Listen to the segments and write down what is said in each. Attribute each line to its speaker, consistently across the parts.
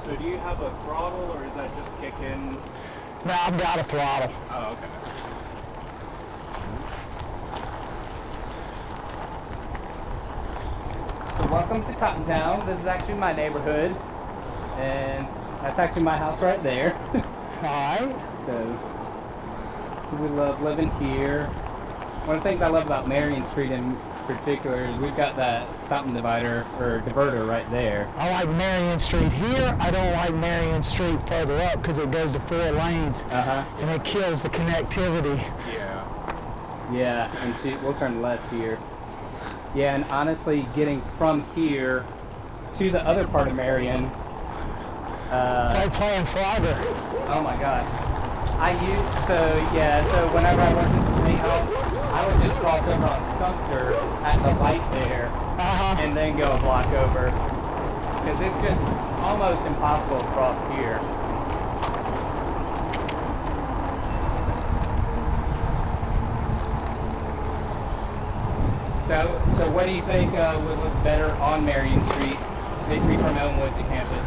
Speaker 1: So do you have a throttle, or is that just kick in?
Speaker 2: No, I've got a throttle.
Speaker 1: Oh, okay.
Speaker 3: So welcome to Cottontown. This is actually my neighborhood, and that's actually my house right there.
Speaker 2: Alright.
Speaker 3: So we love living here. One of the things I love about Marion Street in particular is we've got that fountain divider or diverter right there.
Speaker 2: I like Marion Street here. I don't like Marion Street further up because it goes to 4 lanes and it kills the connectivity.
Speaker 3: Yeah, and we'll turn left here. Yeah, and honestly, getting from here to the other part of Marion.
Speaker 2: It's like playing Frogger.
Speaker 3: Oh my gosh. So whenever I wasn't at St. I would just cross over on Sumter at the light there and then go a block over. Because it's just almost impossible to cross here. So what do you think would look better on Marion Street, maybe from Elmwood to campus?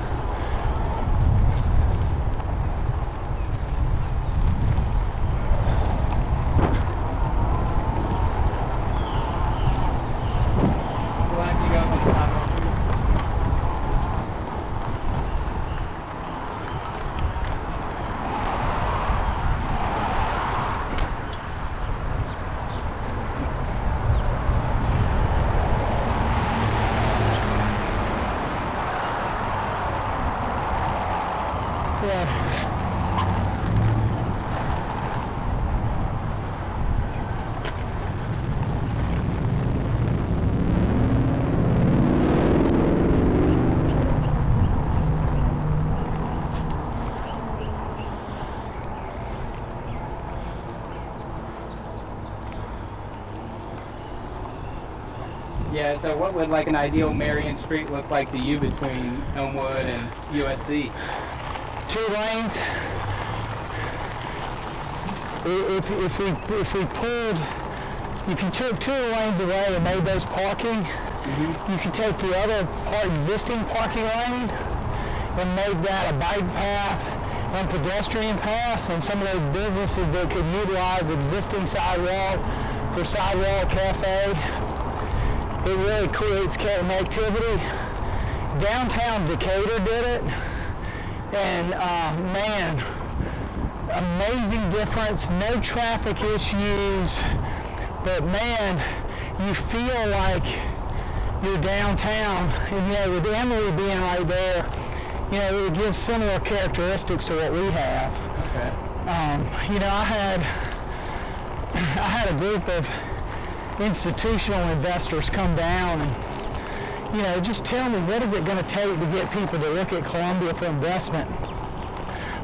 Speaker 3: Yeah, so what would like an ideal Marion Street look like to you between Elmwood and USC?
Speaker 2: 2 lanes. If you took 2 lanes away and made those parking, you could take the other existing parking lane and make that a bike path and pedestrian path, and some of those businesses that could utilize existing sidewalk for sidewalk cafe. It really creates connectivity. Downtown Decatur did it, and man, amazing difference, no traffic issues, but man, you feel like you're downtown, and with Emily being right there, it gives similar characteristics to what we have.
Speaker 3: Okay.
Speaker 2: I had a group of institutional investors come down and, just tell me, what is it going to take to get people to look at Columbia for investment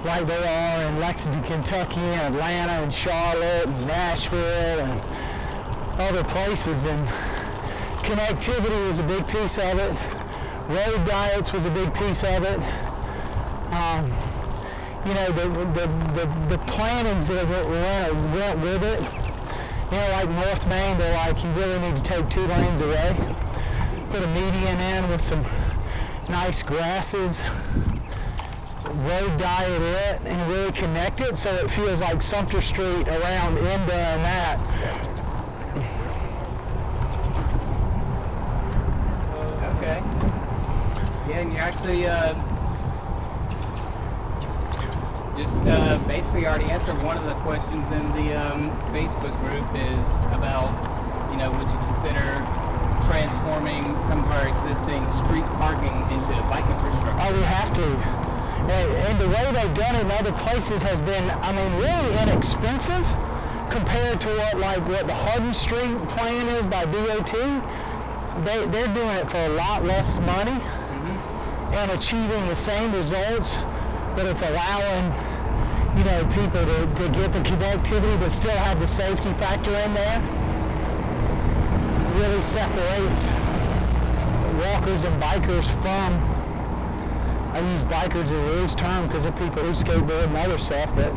Speaker 2: like they are in Lexington, Kentucky, and Atlanta, and Charlotte, and Nashville, and other places. And connectivity was a big piece of it. Road diets was a big piece of it. The plannings that went with it. Like North Main, they're like, you really need to take 2 lanes away, put a median in with some nice grasses, road diet it, and really connect it so it feels like Sumter Street around Enda and that.
Speaker 3: Okay. Yeah, and you actually basically already answered one of the questions in the Facebook group is about, would you consider transforming some of our existing street parking into bike infrastructure?
Speaker 2: Oh, we have to. And the way they've done it in other places has been, really inexpensive compared to what the Hardin Street plan is by DOT. They're doing it for a lot less money and achieving the same results, but it's allowing people to get the connectivity but still have the safety factor in there. Really separates walkers and bikers from, I use bikers as a loose term because of people who skateboard and other stuff, but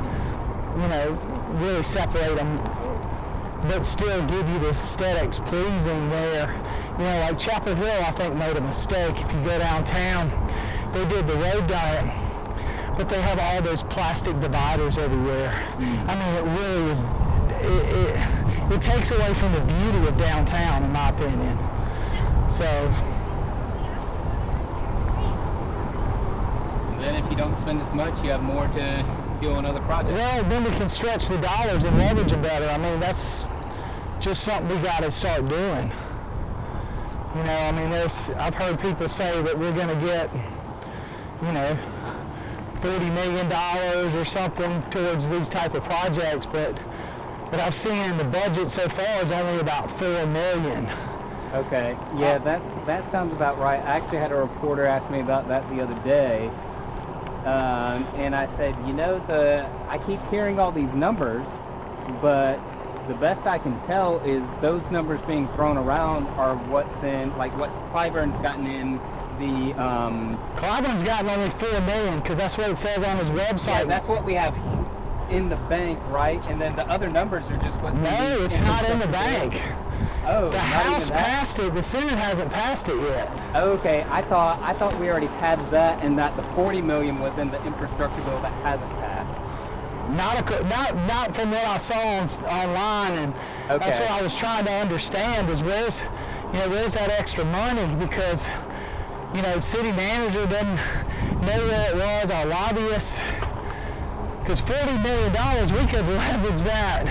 Speaker 2: really separate them, but still give you the aesthetics pleasing where, like Chapel Hill, I think, made a mistake. If you go downtown, they did the road diet, but they have all those plastic dividers everywhere. I mean, it really is, it takes away from the beauty of downtown, in my opinion. So.
Speaker 3: And then if you don't spend as much, you have more to do on other projects.
Speaker 2: Well, then we can stretch the dollars and leverage them better. I mean, that's just something we got to start doing. You know, I mean, I've heard people say that we're going to get, you know, $40 million or something towards these type of projects, but what I've seen in the budget so far is only about $4 million.
Speaker 3: Okay, yeah, that sounds about right. I actually had a reporter ask me about that the other day, and I said, you know, I keep hearing all these numbers, but the best I can tell is those numbers being thrown around are what's in, like what Clyburn's gotten in the...
Speaker 2: Clyburn's gotten only $4 million, because that's what it says on his website.
Speaker 3: Yeah, that's what we have in the bank, right? And then the other numbers are just what...
Speaker 2: No, it's not in the bank.
Speaker 3: Oh,
Speaker 2: the House passed it. The Senate hasn't passed it yet.
Speaker 3: Okay, I thought we already had that, and that the $40 million was in the infrastructure bill that hasn't passed. Not from what I saw online, and okay.
Speaker 2: That's what I was trying to understand is where's that extra money, because you know, city manager doesn't know where it was, our lobbyists, because $40 million we could leverage that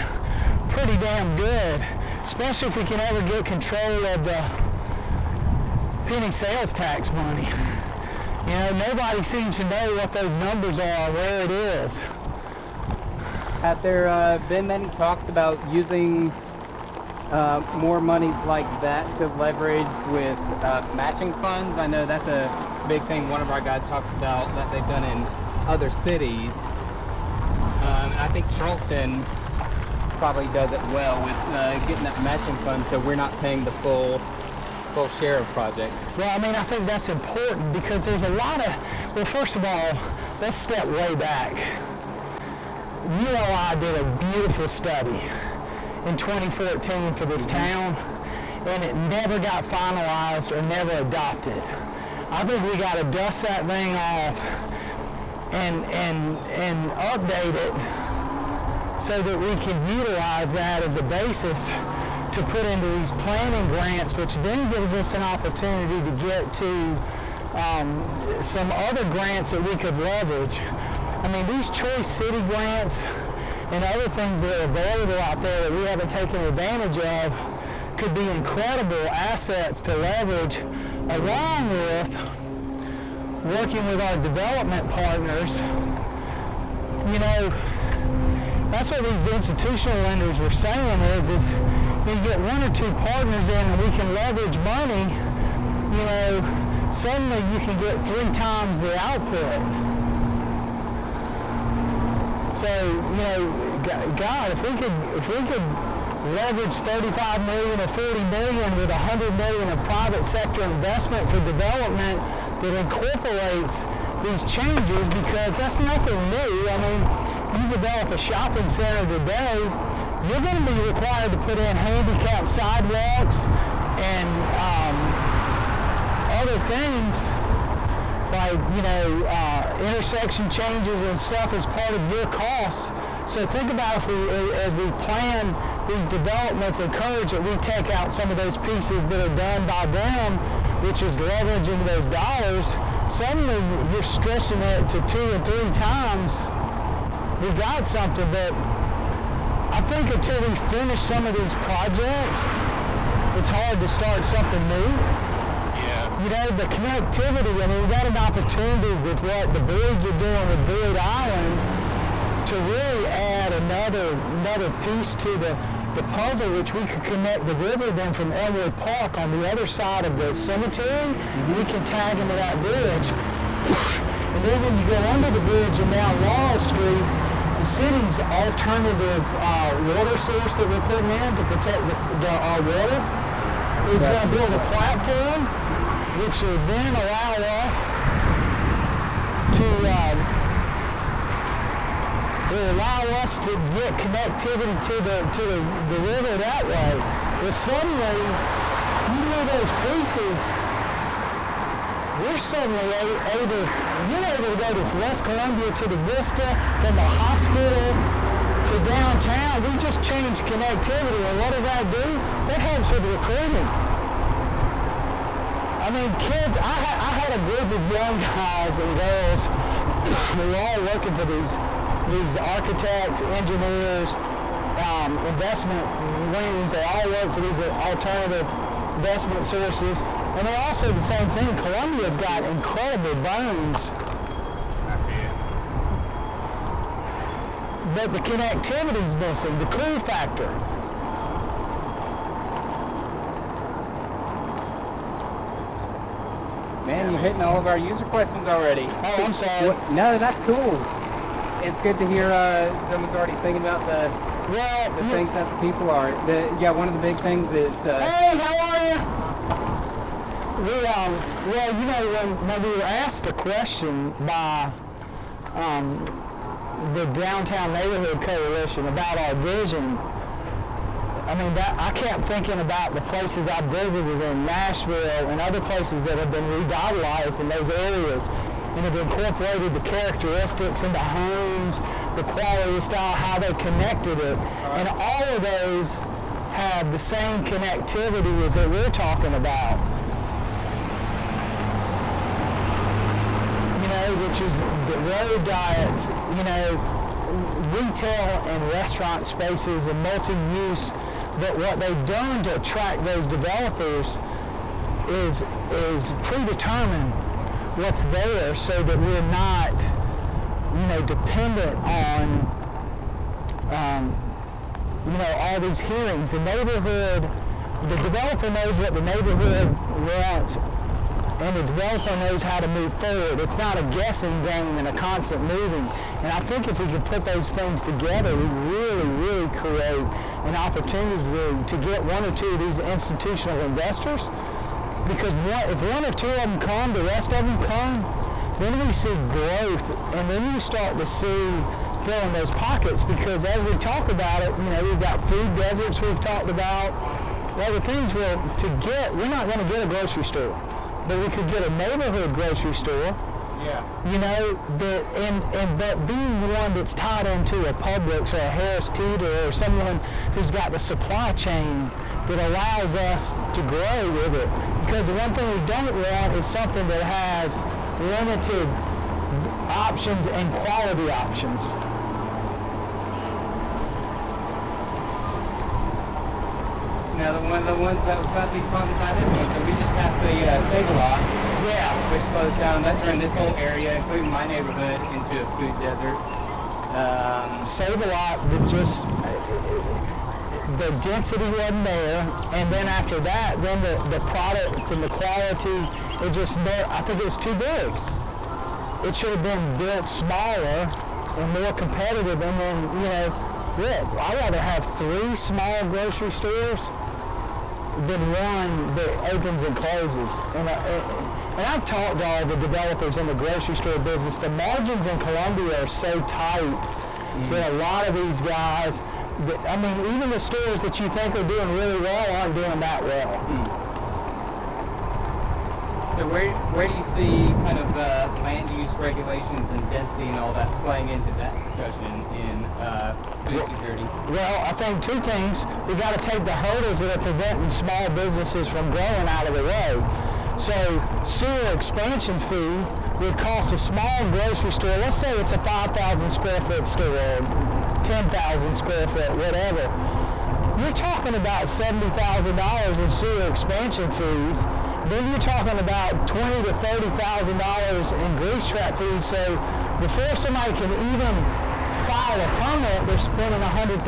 Speaker 2: pretty damn good, especially if we can ever get control of the penny sales tax money. You know, nobody seems to know what those numbers are, where it is.
Speaker 3: Have there been many talks about using more money like that to leverage with matching funds? I know that's a big thing one of our guys talks about that they've done in other cities. I think Charleston probably does it well with getting that matching fund, so we're not paying the full share of projects.
Speaker 2: Well, I mean, I think that's important because there's a lot of, well, first of all, let's step way back. ULI did a beautiful study in 2014 for this town, and it never got finalized or never adopted. I think we got to dust that thing off and update it so that we can utilize that as a basis to put into these planning grants, which then gives us an opportunity to get to some other grants that we could leverage. I mean, these choice city grants and other things that are available out there that we haven't taken advantage of could be incredible assets to leverage, along with working with our development partners. You know, that's what these institutional lenders were saying is you get one or two partners in and we can leverage money, you know, suddenly you can get 3 times the output. So, you know, God, if we could leverage 35 million or 40 million with 100 million of private sector investment for development that incorporates these changes, because that's nothing new. I mean, you develop a shopping center today, you're going to be required to put in handicap sidewalks and other things like, you know, intersection changes and stuff as part of your costs. So think about if as we plan these developments, encourage that we take out some of those pieces that are done by them, which is leveraging those dollars. Suddenly you're stretching it to 2 or 3 times. We got something, but I think until we finish some of these projects, it's hard to start something new. You know, the connectivity, I mean, we got an opportunity with what the Boyds are doing with Boyd Island to really add another piece to the puzzle, which we could connect the river then from Elmwood Park on the other side of the cemetery. We can tag into that bridge. And then when you go under the bridge and down Laurel Street, the city's alternative water source that we're putting in to protect our water is going to build a platform which will then allow us to get connectivity to the river that way. But suddenly, you move those pieces, we're suddenly you're able to go to West Columbia to the Vista, from the hospital to downtown. We just changed connectivity, and what does that do? That helps with recruiting. I mean, kids, I had a group of young guys and girls who were all working for these architects, engineers, investment wings. They all work for these alternative investment sources. And they all say the same thing. Columbia's got incredible bones. But the connectivity's missing, the cool factor.
Speaker 3: Man, you're hitting all of our user questions already.
Speaker 2: Oh, I'm sorry.
Speaker 3: No, that's cool. It's good to hear someone's already thinking about the things that the people are. One of the big things is...
Speaker 2: hey, how are you? When we were asked the question by the Downtown Neighborhood Coalition about our vision, I mean, I kept thinking about the places I visited in Nashville and other places that have been revitalized in those areas and have incorporated the characteristics in the homes, the quality, style, how they connected it. And all of those have the same connectivity as that we're talking about. You know, which is the road diets, you know, retail and restaurant spaces and multi-use. But what they've done to attract those developers is predetermine what's there so that we're not, you know, dependent on, all these hearings. The neighborhood, the developer knows what the neighborhood wants, and the developer knows how to move forward. It's not a guessing game and a constant moving. And I think if we can put those things together, we really, really create an opportunity to get one or two of these institutional investors. Because if one or two of them come, the rest of them come, then we see growth, and then you start to see filling those pockets. Because as we talk about it, you know, we've got food deserts we've talked about. Other things we're not going to get a grocery store, but we could get a neighborhood grocery store.
Speaker 3: Yeah.
Speaker 2: You know, but being one that's tied into a Publix or a Harris Teeter or someone who's got the supply chain that allows us to grow with it. Because the one thing we don't want is something that has limited options and quality options.
Speaker 3: Now, one of the ones that was about to be funded by this one, so we just passed the Save-A-Lot, which closed down. That turned this whole area, including my neighborhood, into a food desert.
Speaker 2: Save-A-Lot, the density wasn't there, and then after that, then the product and the quality, I think it was too big. It should have been built smaller and more competitive, and then, you know, look, I'd rather have 3 small grocery stores than one that opens and closes. And I've talked to all the developers in the grocery store business. The margins in Columbia are so tight that a lot of these guys, even the stores that you think are doing really well aren't doing that well.
Speaker 3: So where do you see kind of land use regulations and density and all that playing into that discussion in food security?
Speaker 2: Well, I think 2 things. We got to take the hurdles that are preventing small businesses from growing out of the way. So sewer expansion fee would cost a small grocery store, let's say it's a 5,000 square foot store, 10,000 square foot, whatever. You're talking about $70,000 in sewer expansion fees. Then you're talking about $20,000 to $30,000 in grease trap fees. So before somebody can even file a permit, they're spending $100,000.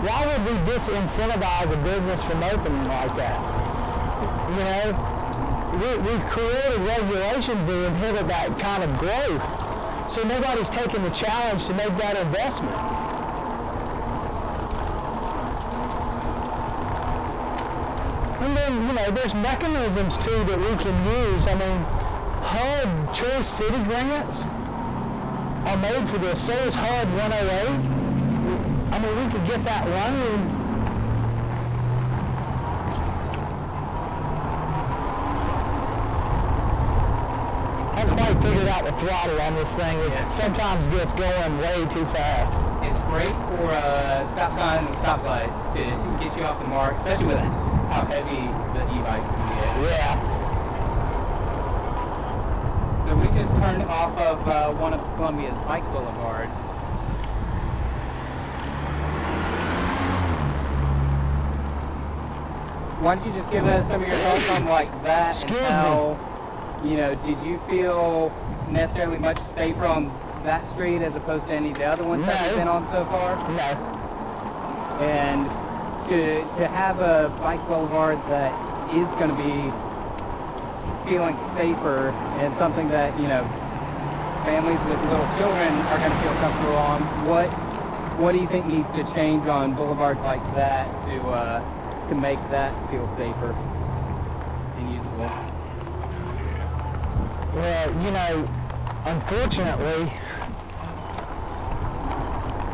Speaker 2: Why would we disincentivize a business from opening like that? You know, we've created regulations that inhibit that kind of growth. So nobody's taking the challenge to make that investment. And then, you know, there's mechanisms too that we can use. I mean, HUD Choice City grants are made for this. So is HUD 108. I mean, we could get that running. haven't figured out the throttle on this thing. It sometimes gets going way too fast.
Speaker 3: It's great for stop signs and stoplights to get you off the mark, especially with how heavy the e-bikes can get.
Speaker 2: Yeah.
Speaker 3: So we just turned off of one of Columbia's bike boulevards. Why don't you just give us some of your thoughts on like that
Speaker 2: Excuse
Speaker 3: and how, you know, did you feel necessarily much safer on that street as opposed to any of the other ones that you've been on so far?
Speaker 2: No.
Speaker 3: And to have a bike boulevard that is going to be feeling safer and something that, you know, families with little children are going to feel comfortable on, what do you think needs to change on boulevards like that to make that feel safer and usable?
Speaker 2: Well, you know, unfortunately,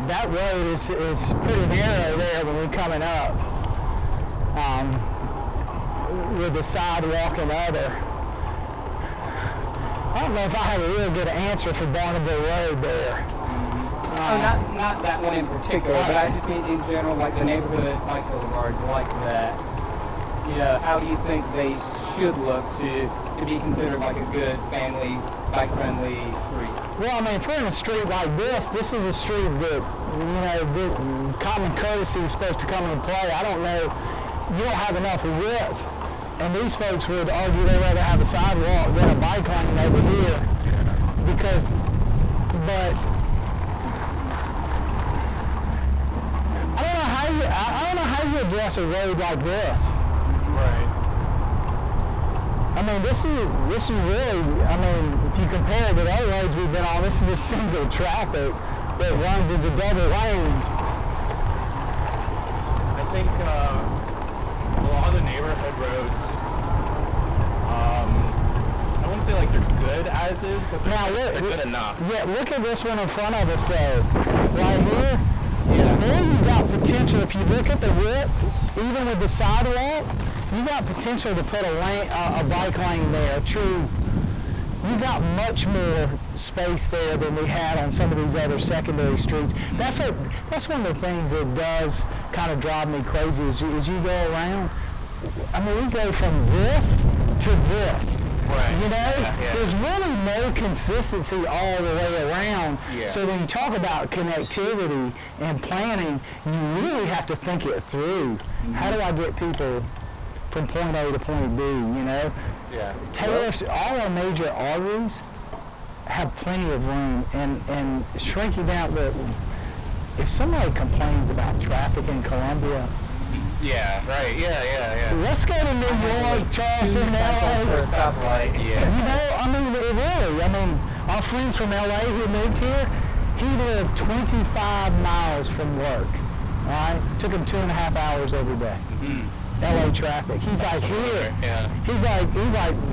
Speaker 2: that road is pretty narrow there when we're coming up, with the sidewalk and other. I don't know if I have a real good answer for Barnaboo Road there.
Speaker 3: Not that one in particular, but I just mean in general, like the neighborhood bike boulevards like that. You know, how do you think they should look to be considered like a good family bike-friendly street?
Speaker 2: Well, I mean, if we're in a street like this is a street that, you know, that common courtesy is supposed to come into play. I don't know, you don't have enough width. And these folks would argue they'd rather have a sidewalk than a bike lane over here. Because, but, I don't know how you address a road like this.
Speaker 1: Right.
Speaker 2: I mean, this is really, I mean, if you compare it with other roads we've been on, this is a single traffic that runs as a double lane.
Speaker 1: I think a lot of the neighborhood roads, I wouldn't say like they're good as is, but they're good enough.
Speaker 2: Yeah, look at this one in front of us though. Right here. Yeah. There you've got potential, if you look at the width, even with the sidewalk, you got potential to put a bike lane there, true. You got much more space there than we had on some of these other secondary streets. That's one of the things that does kind of drive me crazy as you go around. I mean, we go from this to this.
Speaker 1: Right.
Speaker 2: You know,
Speaker 1: Yeah.
Speaker 2: there's really no consistency all the way around.
Speaker 1: Yeah.
Speaker 2: So when you talk about connectivity and planning, you really have to think it through. Mm-hmm. How do I get people from point A to point B, you know?
Speaker 1: Yeah.
Speaker 2: All our major arteries have plenty of room, and shrinking down if somebody complains about traffic in Columbia,
Speaker 1: Yeah, right, yeah.
Speaker 2: let's go to New York, Charleston, LA.
Speaker 1: Yeah.
Speaker 2: You know, I mean, our friends from LA who moved here, he lived 25 miles from work, all right? Took him 2.5 hours every day.
Speaker 1: Mm-hmm.
Speaker 2: LA traffic. He's like, here.
Speaker 1: Yeah.
Speaker 2: He's like,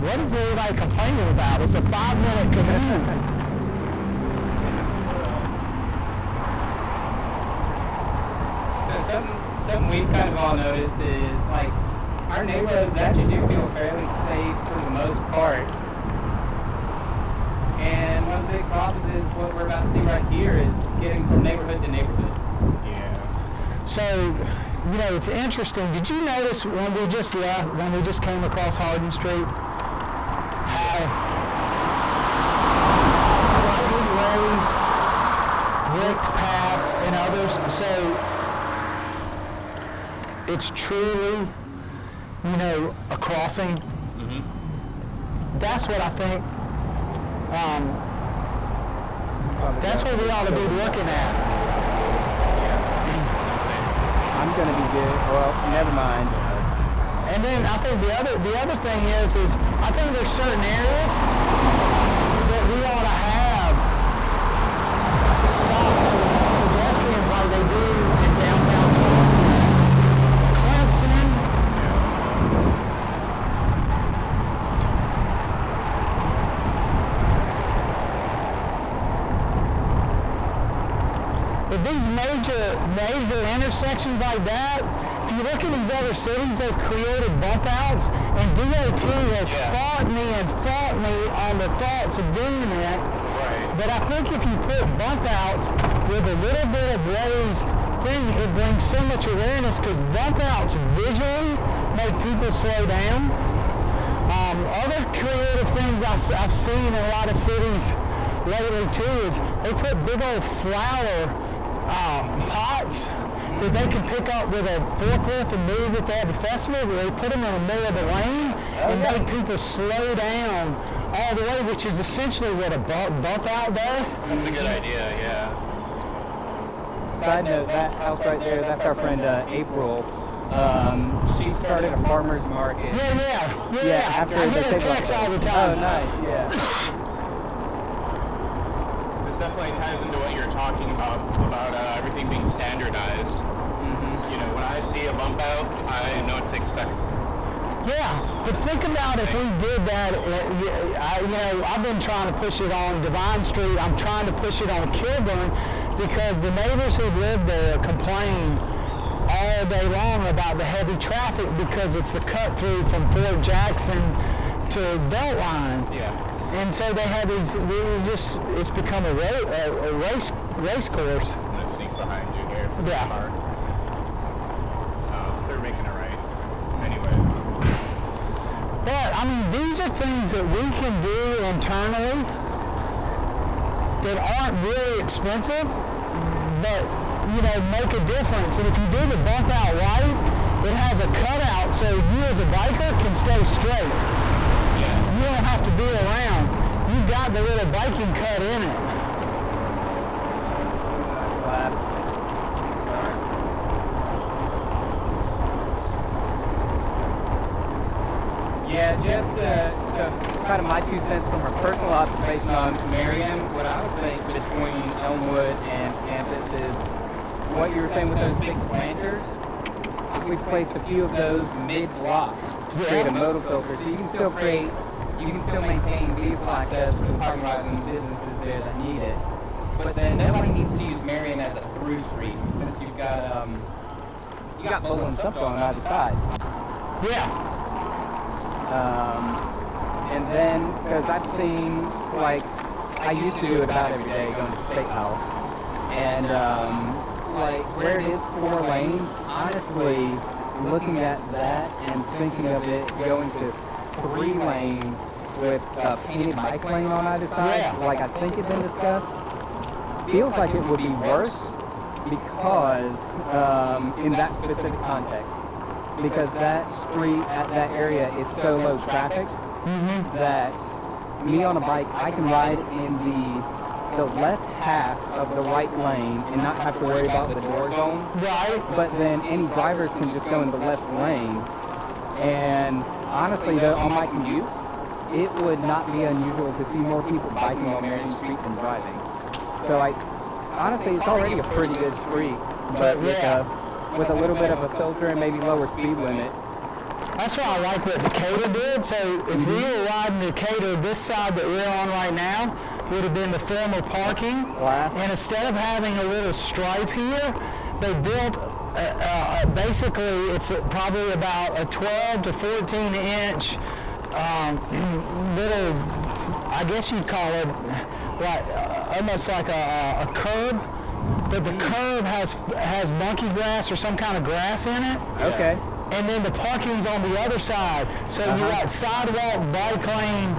Speaker 2: what is everybody complaining about? It's a 5-minute commute.
Speaker 3: So something we've kind of all noticed is like our neighborhoods actually do feel fairly safe for the most part. And one of the big problems is what we're about to see right here is getting from neighborhood to neighborhood.
Speaker 1: Yeah.
Speaker 2: So, you know, it's interesting. Did you notice when we just came across Hardin Street, how slightly raised bricked paths and others? So it's truly, you know, a crossing. Mm-hmm. That's what I think. That's what we ought to be looking at.
Speaker 3: I'm going to be good. Well, never mind.
Speaker 2: And then I think the other thing is I think there's certain areas that we ought to have stop pedestrians like they do in downtown Clemson. But these major intersections like that, if you look at these other cities, they've created bump outs, and DOT has fought me on the thoughts of doing that.
Speaker 1: Right.
Speaker 2: But I think if you put bump outs with a little bit of raised thing, it brings so much awareness, because bump outs visually make people slow down. Other creative things I've seen in a lot of cities lately too is they put big old flower pots that they can pick up with a forklift and move if they have a festival. They put them in the middle of the lane and make people slow down all the way, which is essentially what a bump out does.
Speaker 1: That's a good idea, yeah.
Speaker 3: Side note, that house right there, that's our friend April. She started a farmer's market.
Speaker 2: Yeah.
Speaker 3: After
Speaker 2: I
Speaker 3: they
Speaker 2: get a
Speaker 3: take
Speaker 2: text
Speaker 3: off.
Speaker 2: all the time.
Speaker 3: Oh, nice, yeah.
Speaker 1: This definitely ties into what you're talking about everything being standardized. You know, when I see a bump out, I know what to expect.
Speaker 2: Yeah, but think about if we did that. I've been trying to push it on Devine Street. I'm trying to push it on Kilburn, because the neighbors who live there complain all day long about the heavy traffic, because it's the cut through from Fort Jackson to Beltline.
Speaker 1: Yeah.
Speaker 2: And so they have these. It's become a race course.
Speaker 1: I'm gonna sneak behind you here.
Speaker 2: Yeah.
Speaker 1: Car. They're making it right. Anyway.
Speaker 2: But I mean, these are things that we can do internally that aren't really expensive, but make a difference. And if you do the bump out right, it has a cutout so you as a biker can stay straight.
Speaker 1: Yeah.
Speaker 2: You don't have to be around. You got the little biking cut in it.
Speaker 3: Yeah, just kind of my 2 cents from a personal observation on Marion, what I would think between Elmwood and campus is what you were saying with those big planters. We placed a few of those mid-block to create a modal filter, so you can still maintain vehicle access for the parking lot and businesses there that need it. But then nobody needs to use Marion as a through street, since you've got Bowl and stuff on either side.
Speaker 2: Yeah.
Speaker 3: And then, because I've seen, like, I used to do it about every day, going to the State House. And, like, where it is 4 lanes, honestly, looking at that and thinking of it going to 3 lanes with a painted bike lane on either side, like I think it's been discussed, feels like it would be worse because, in that specific context. Because that street at that area is so low traffic that me on a bike, I can ride in the left half of the right lane and not have to worry about the door zone.
Speaker 2: Right.
Speaker 3: But then any drivers can just go in the left lane. And honestly, though, on my commutes, it would not be unusual to see more people biking on Marion Street than driving. So honestly, it's already a pretty good street, but with a little bit of a filter and maybe lower speed limit.
Speaker 2: That's why I like what Decatur did. So if we were riding Decatur, this side that we're on right now would have been the former parking.
Speaker 3: Wow.
Speaker 2: And instead of having a little stripe here, they built, basically it's probably about a 12 to 14 inch little, I guess you'd call it, almost like a curb. But the curb has monkey grass or some kind of grass in it.
Speaker 3: Okay.
Speaker 2: And then the parking's on the other side. So you got sidewalk, bike lane,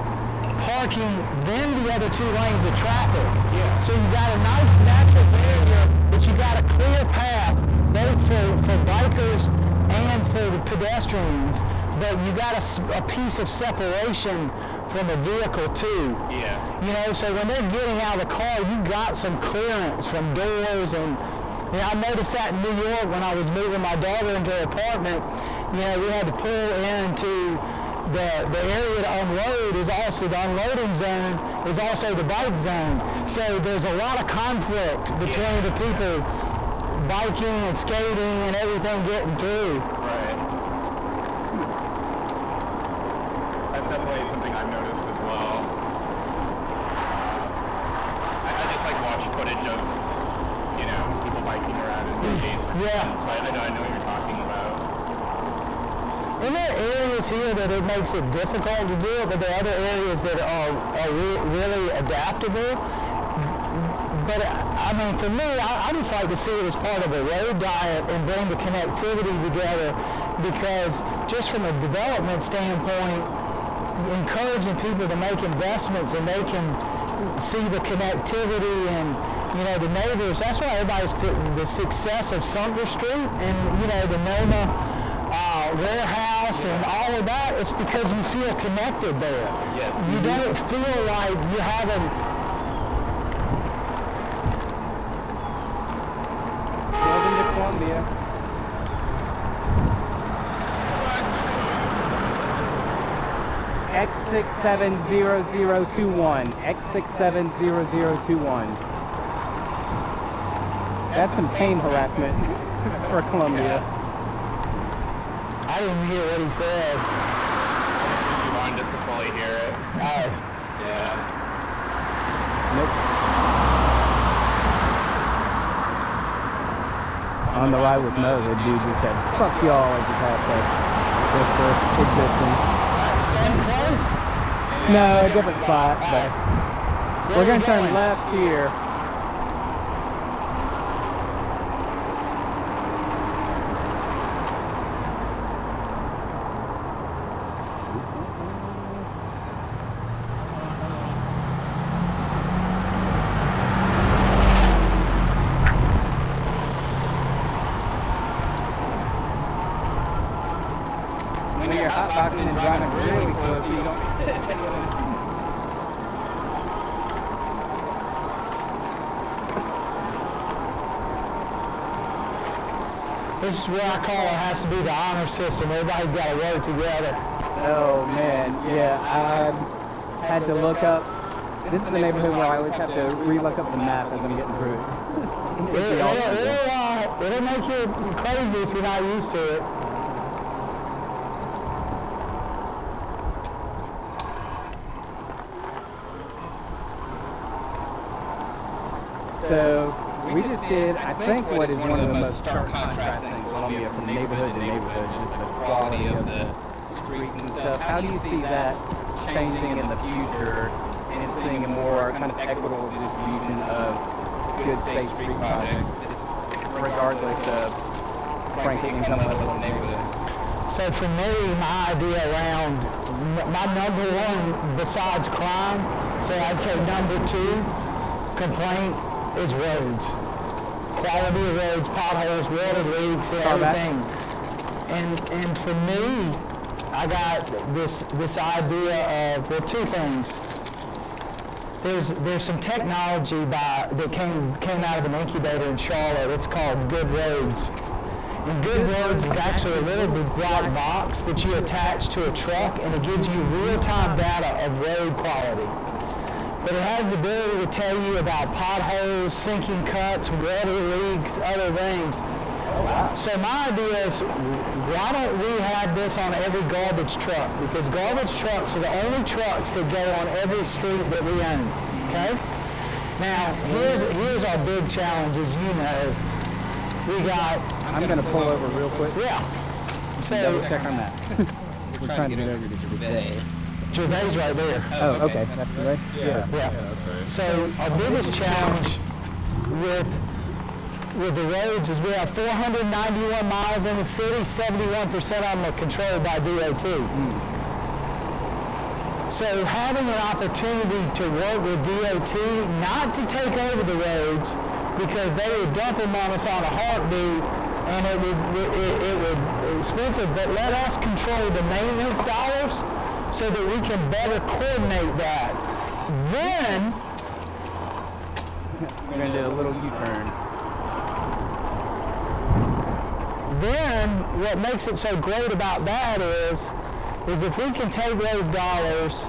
Speaker 2: parking, then the other 2 lanes of traffic.
Speaker 1: Yeah.
Speaker 2: So you got a nice natural barrier, but you got a clear path both for bikers and for the pedestrians. But you got a piece of separation from a vehicle too.
Speaker 1: Yeah.
Speaker 2: So when they're getting out of the car, you got some clearance from doors. And I noticed that in New York when I was moving my daughter into her apartment. We had to pull into the area to unload is also the unloading zone is also the bike zone. So there's a lot of conflict between the people biking and skating and everything getting through.
Speaker 1: Right. That's definitely something I've noticed as well. I just watch footage of, people biking around in the days.
Speaker 2: Yeah.
Speaker 1: So I know what you're talking about.
Speaker 2: And there are areas here that it makes it difficult to do it, but there are other areas that are really adaptable. But I mean, for me, I just like to see it as part of a road diet and bring the connectivity together, because just from a development standpoint, encouraging people to make investments and they can see the connectivity and, you know, the neighbors. That's why everybody's the success of Sumter Street and, you know, the Noma warehouse and all of that. It's because you feel connected there.
Speaker 1: Yes.
Speaker 2: You don't feel like you haven't.
Speaker 3: Welcome to Columbia. X670021. X670021. That's some pain harassment for Columbia.
Speaker 2: I didn't hear what he said.
Speaker 1: You wanted us to fully hear it.
Speaker 2: Oh.
Speaker 1: Yeah.
Speaker 3: Nope. On the ride with Mo, the dude just said, "Fuck y'all," as he passed us. Just for existing.
Speaker 2: Same place?
Speaker 3: No, a different spot, but we're gonna turn left here. When you're hotboxing and driving really slow, so you don't hit anyone.
Speaker 2: This is where I call it has to be the honor system. Everybody's got to work together.
Speaker 3: Oh man, yeah, I had to look up. This is the neighborhood where I always have to re-look up the map as I'm getting through it.
Speaker 2: It'll make you crazy if you're not used to it.
Speaker 3: So we just did, I think, what is one of the most stark contrast things in Columbia from neighborhood to neighborhood, just the quality of the streets and stuff. How do you see that changing in the future and seeing a more kind of equitable distribution of good, safe street projects, just regardless of ranking income level of the neighborhood?
Speaker 2: So for me, my idea around, my number one besides crime, so I'd say number two complaint is roads. Quality of roads, potholes, water leaks, and everything. And for me, I got this idea of, well, two things. There's some technology that came out of an incubator in Charlotte. It's called Good Roads. And Good Roads is actually a little black box that you attach to a truck, and it gives you real-time data of road quality. But it has the ability to tell you about potholes, sinking cuts, water leaks, other things.
Speaker 3: Oh, wow.
Speaker 2: So my idea is, why don't we have this on every garbage truck? Because garbage trucks are the only trucks that go on every street that we own, okay? Now, here's our big challenge, as you know. We got...
Speaker 3: I'm going to pull over real quick.
Speaker 2: Yeah. So...
Speaker 3: Check on that. We're trying to get over to Gervais.
Speaker 2: Gervais right there.
Speaker 3: Oh, okay. That's right. Yeah.
Speaker 2: So our biggest challenge with the roads is we have 491 miles in the city, 71% of them are controlled by DOT. So having an opportunity to work with DOT, not to take over the roads, because they would dump them on us on a heartbeat, and it would be expensive, but let us control the maintenance dollars, so that we can better coordinate that. Then,
Speaker 3: we're going to do a little U-turn.
Speaker 2: Then, what makes it so great about that is if we can take those dollars,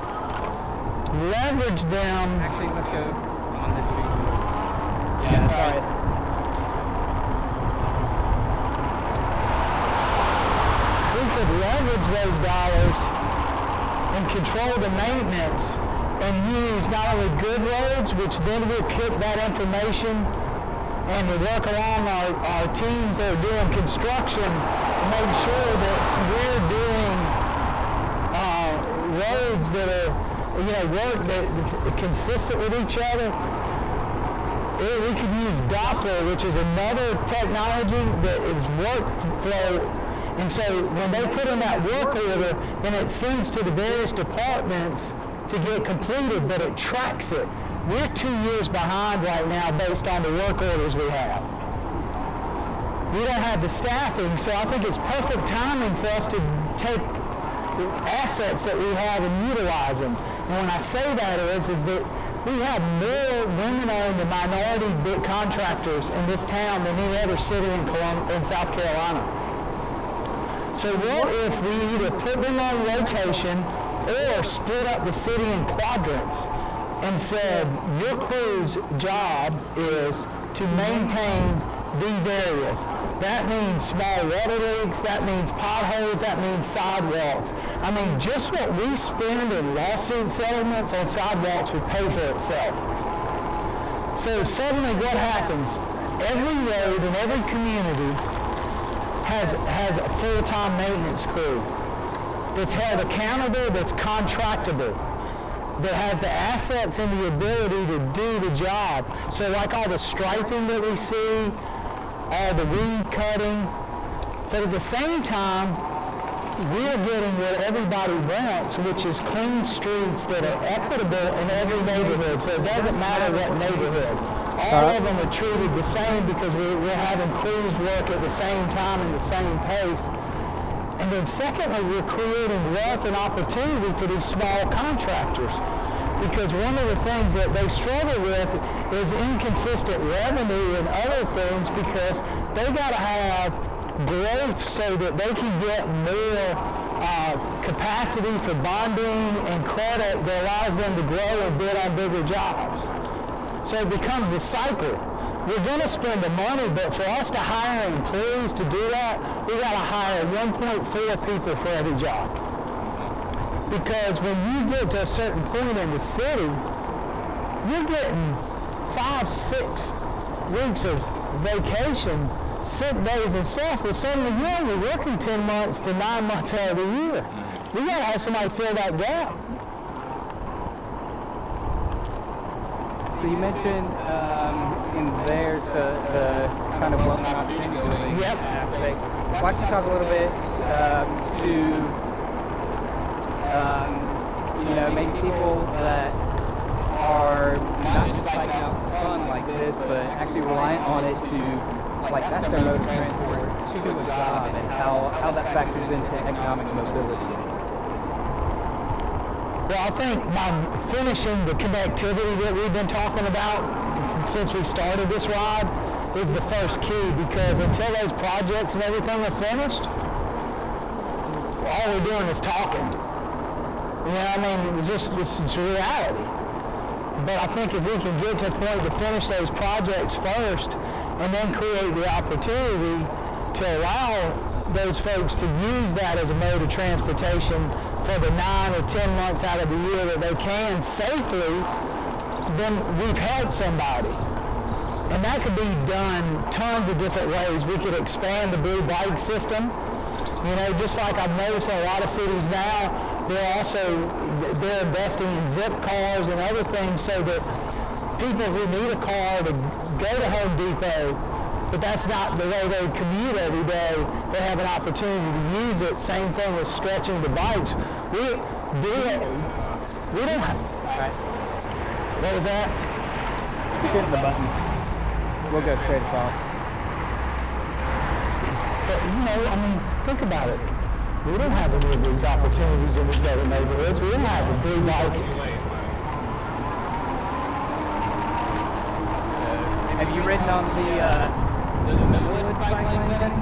Speaker 2: leverage them.
Speaker 3: Actually, let's go on this street. Yeah, sorry.
Speaker 2: We could leverage those dollars and control the maintenance and use not only good roads, which then we'll kick that information and we work along our teams that are doing construction and make sure that we're doing roads that are, work that's consistent with each other. We could use Doppler, which is another technology that is workflow. And so when they put in that work order, then it sends to the various departments to get completed, but it tracks it. We're 2 years behind right now based on the work orders we have. We don't have the staffing, so I think it's perfect timing for us to take assets that we have and utilize them. And when I say that is that we have more women-owned and minority contractors in this town than any other city in South Carolina. So what if we either put them on rotation or split up the city in quadrants and said, your crew's job is to maintain these areas. That means small water leaks, that means potholes, that means sidewalks. I mean, just what we spend in lawsuit settlements on sidewalks would pay for itself. So suddenly what happens? Every road in every community has a full-time maintenance crew that's held accountable, that's contractable, that has the assets and the ability to do the job. So like all the striping that we see, all the weed cutting, but at the same time, we're getting what everybody wants, which is clean streets that are equitable in every neighborhood. So it doesn't matter what neighborhood. All of them are treated the same because we're having crews work at the same time and the same pace. And then secondly, we're creating wealth and opportunity for these small contractors. Because one of the things that they struggle with is inconsistent revenue and other things because they got to have growth so that they can get more capacity for bonding and credit that allows them to grow and bid on bigger jobs. So it becomes a cycle. We're going to spend the money, but for us to hire employees to do that, we got to hire 1.4 people for every job. Because when you get to a certain point in the city, you're getting 5-6 weeks of vacation, sick days and stuff, but suddenly you're only working 10 months to 9 months out of the year. We got to have somebody fill that gap.
Speaker 3: So you mentioned in there the kind of wealth and opportunity building aspect. Why don't you talk a little bit to maybe people that are not just like out fun like this, but actually reliant on it to, like, that's their mode of transport to a job, and how that factors into economic mobility.
Speaker 2: Well, I think by finishing the connectivity that we've been talking about since we started this ride is the first key, because until those projects and everything are finished, all we're doing is talking. It's reality. But I think if we can get to a point to finish those projects first and then create the opportunity to allow those folks to use that as a mode of transportation for the 9 or 10 months out of the year that they can safely, then we've helped somebody. And that could be done tons of different ways. We could expand the blue bike system. Just like I've noticed in a lot of cities now, they're investing in zip cars and other things so that people who need a car to go to Home Depot, but that's not the way they commute every day, they have an opportunity to use it. Same thing with stretching the bikes. We don't have...
Speaker 3: Right.
Speaker 2: What was that?
Speaker 3: Hit the button. We'll go straight across.
Speaker 2: But, think about it. We don't have any of these opportunities in these other neighborhoods. We don't have a blue bike.
Speaker 3: Have you ridden on the Midlands bike lane?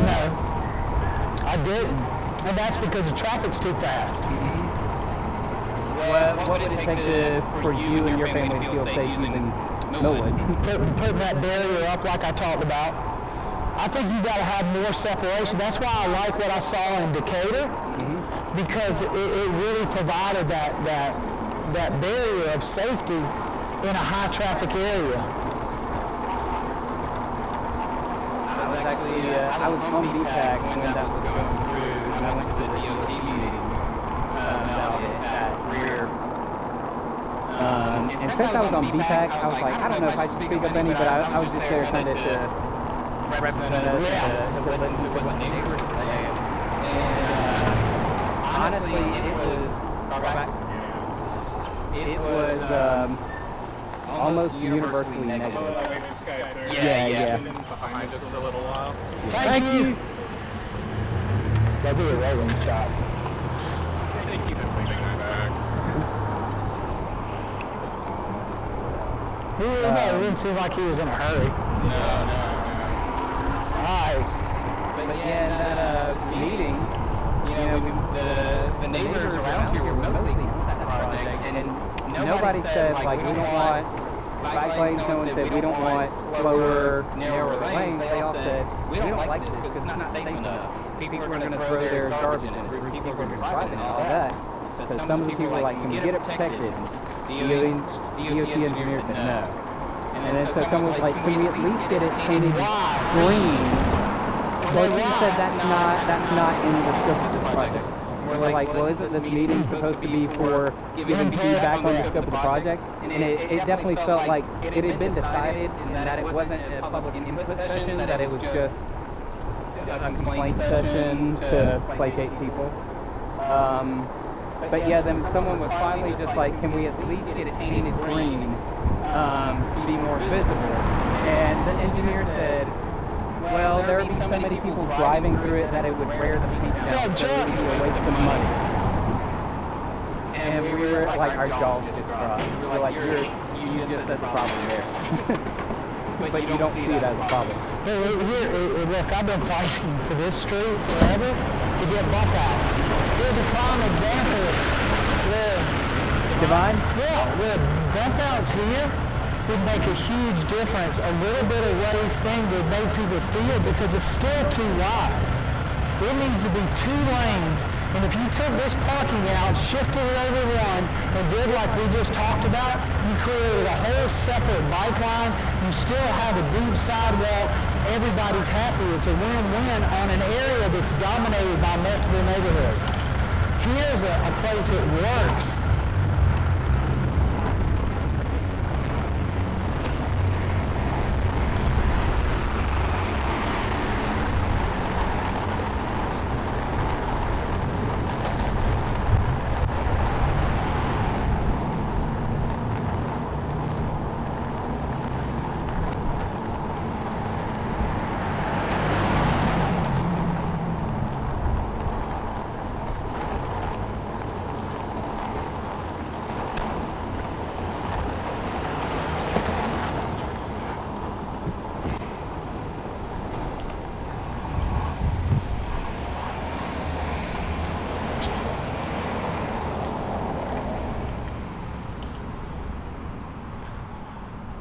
Speaker 2: No, I didn't. And that's because the traffic's too fast.
Speaker 3: What would it take for you and your family to feel safe using Millwood?
Speaker 2: Putting that barrier up like I talked about. I think you got to have more separation. That's why I like what I saw in Decatur, because it really provided that barrier of safety in a high traffic area.
Speaker 3: I was on DPAC when that was going through, and I went to the DOT meeting,
Speaker 4: And since I was on BPAC, I was like, I don't know if I should speak up any, but I was just there kind of to represent us, to listen to what the neighbors say. And honestly, it was almost universally negative. Yeah.
Speaker 1: Behind us for a little while.
Speaker 2: Thank you. That'd be a rolling stop.
Speaker 1: I think he's sleeping in my bag.
Speaker 2: It didn't seem like he was in a hurry.
Speaker 1: No.
Speaker 2: Alright.
Speaker 3: But yeah, in that meeting, the neighbors around here were mostly against that project, and nobody said, like, we don't want bike lanes. No one said we don't want slower, narrower lanes. They all said, we don't like this because it's not safe enough. People are going to throw their garbage in it. People are going to drive it and all that. Because some of the people were like, can we get it protected? DOT engineer said no. And then so someone was like, can we at least get it painted green? Well, he said that's not in the scope of this project. We're like, well, isn't this meeting supposed to be for giving feedback on the scope of the project? And it definitely felt like it had been decided and that it wasn't a public input session, that it was just a complaint session to placate people. But yeah, then someone was finally just like, can we at least get it painted green to be more visible? And the engineer said, well, there would be so many people driving through it that it would wear the paint down, so it would be a waste of money. And we were like, our jaws just dropped. We were like, you just said the problem there. But you don't see it as a problem.
Speaker 2: Look, I've been fighting for this street forever to get bump outs. Here's a prime example where
Speaker 4: Divine?
Speaker 2: Yeah, where bump outs here would make a huge difference. A little bit of raised thing would make people feel, because it's still too wide. It needs to be 2 lanes, and if you took this parking out, shifted it over one, and did like we just talked about, you created a whole separate bike line. You still have a deep sidewalk. Everybody's happy. It's a win-win on an area that's dominated by multiple neighborhoods. Here's a place that works.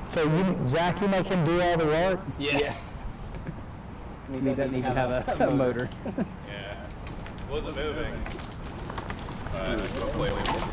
Speaker 2: So Zach, you make him do all the work?
Speaker 3: Yeah. He doesn't need to have a motor.
Speaker 1: Yeah. Wasn't moving. Hopefully we will.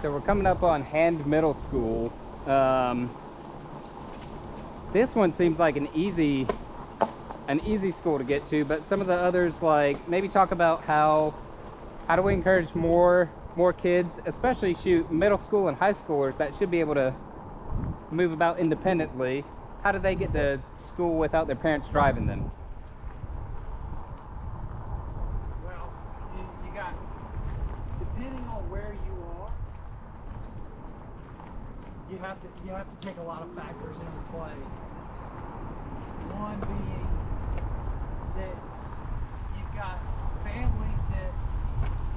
Speaker 4: So we're coming up on Hand Middle School. This one seems like an easy school to get to, but some of the others, like, maybe talk about how do we encourage more kids, especially middle school and high schoolers that should be able to move about independently. How do they get to school without their parents driving them?
Speaker 5: Well, you got, depending on where you are,
Speaker 6: you have to take a lot of factors into play. One being that you've got families that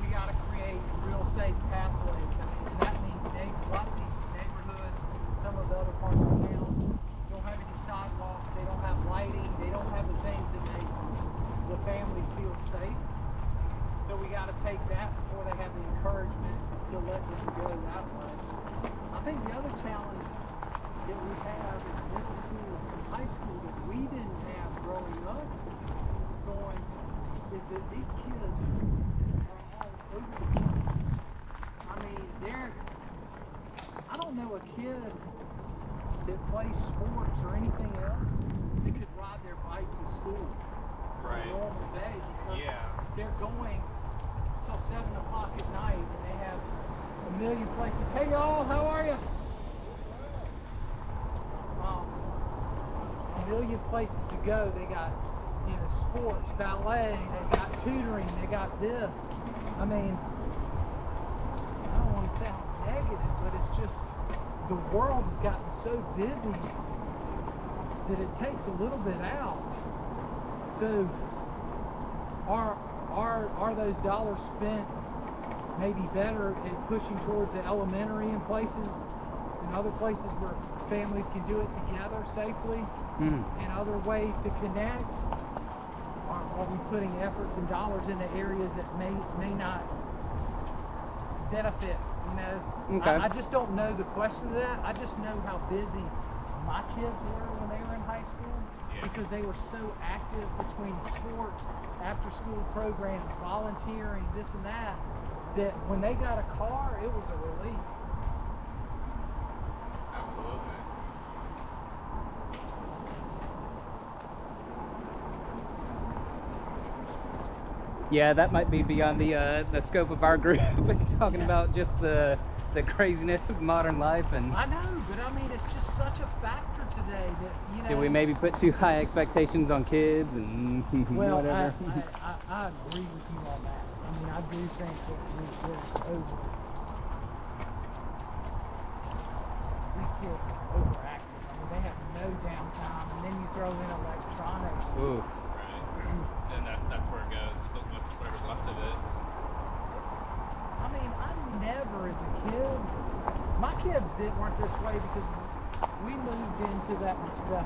Speaker 6: we got to create real safe pathways. I mean, and that means a lot of these neighborhoods, some of the other parts of town, don't have any sidewalks, they don't have lighting, they don't have the things that make the families feel safe. So we got to take that before they have the encouragement to let them go that way. I think the other challenge that we have in middle school and high school that we didn't have growing up going is that these kids are all over the place. I mean, I don't know a kid that plays sports or anything else that could ride their bike to school on a normal day because they're going till 7 o'clock at night and they have a million places. Hey y'all, how are you? A million places to go. They got, you know, sports, ballet, they got tutoring, they got this. I mean, I don't want to sound negative, but it's just the world has gotten so busy that it takes a little bit out. So are those dollars spent maybe better at pushing towards the elementary in places and other places where families can do it together safely and other ways to connect? Are we putting efforts and dollars into areas that may not benefit? You know,
Speaker 4: Okay.
Speaker 6: I just don't know the question to that. I just know how busy my kids were when they were in high school because they were so active between sports, after school programs, volunteering, this and that when they got a car, it was a relief.
Speaker 1: Absolutely.
Speaker 4: Yeah, that might be beyond the scope of our group. Talking about just the craziness of modern life. And
Speaker 6: I know, but I mean, it's just such a factor today that, you know.
Speaker 4: did we maybe put too high expectations on kids and
Speaker 6: Well,
Speaker 4: whatever?
Speaker 6: I agree with you on that. I mean, I do think that we're over. These kids are overactive. I mean, they have no downtime, and then you throw in electronics.
Speaker 4: Ooh.
Speaker 1: And that's where it goes. Whatever's left of it.
Speaker 6: I mean, I never, as a kid, my kids weren't this way because we moved into the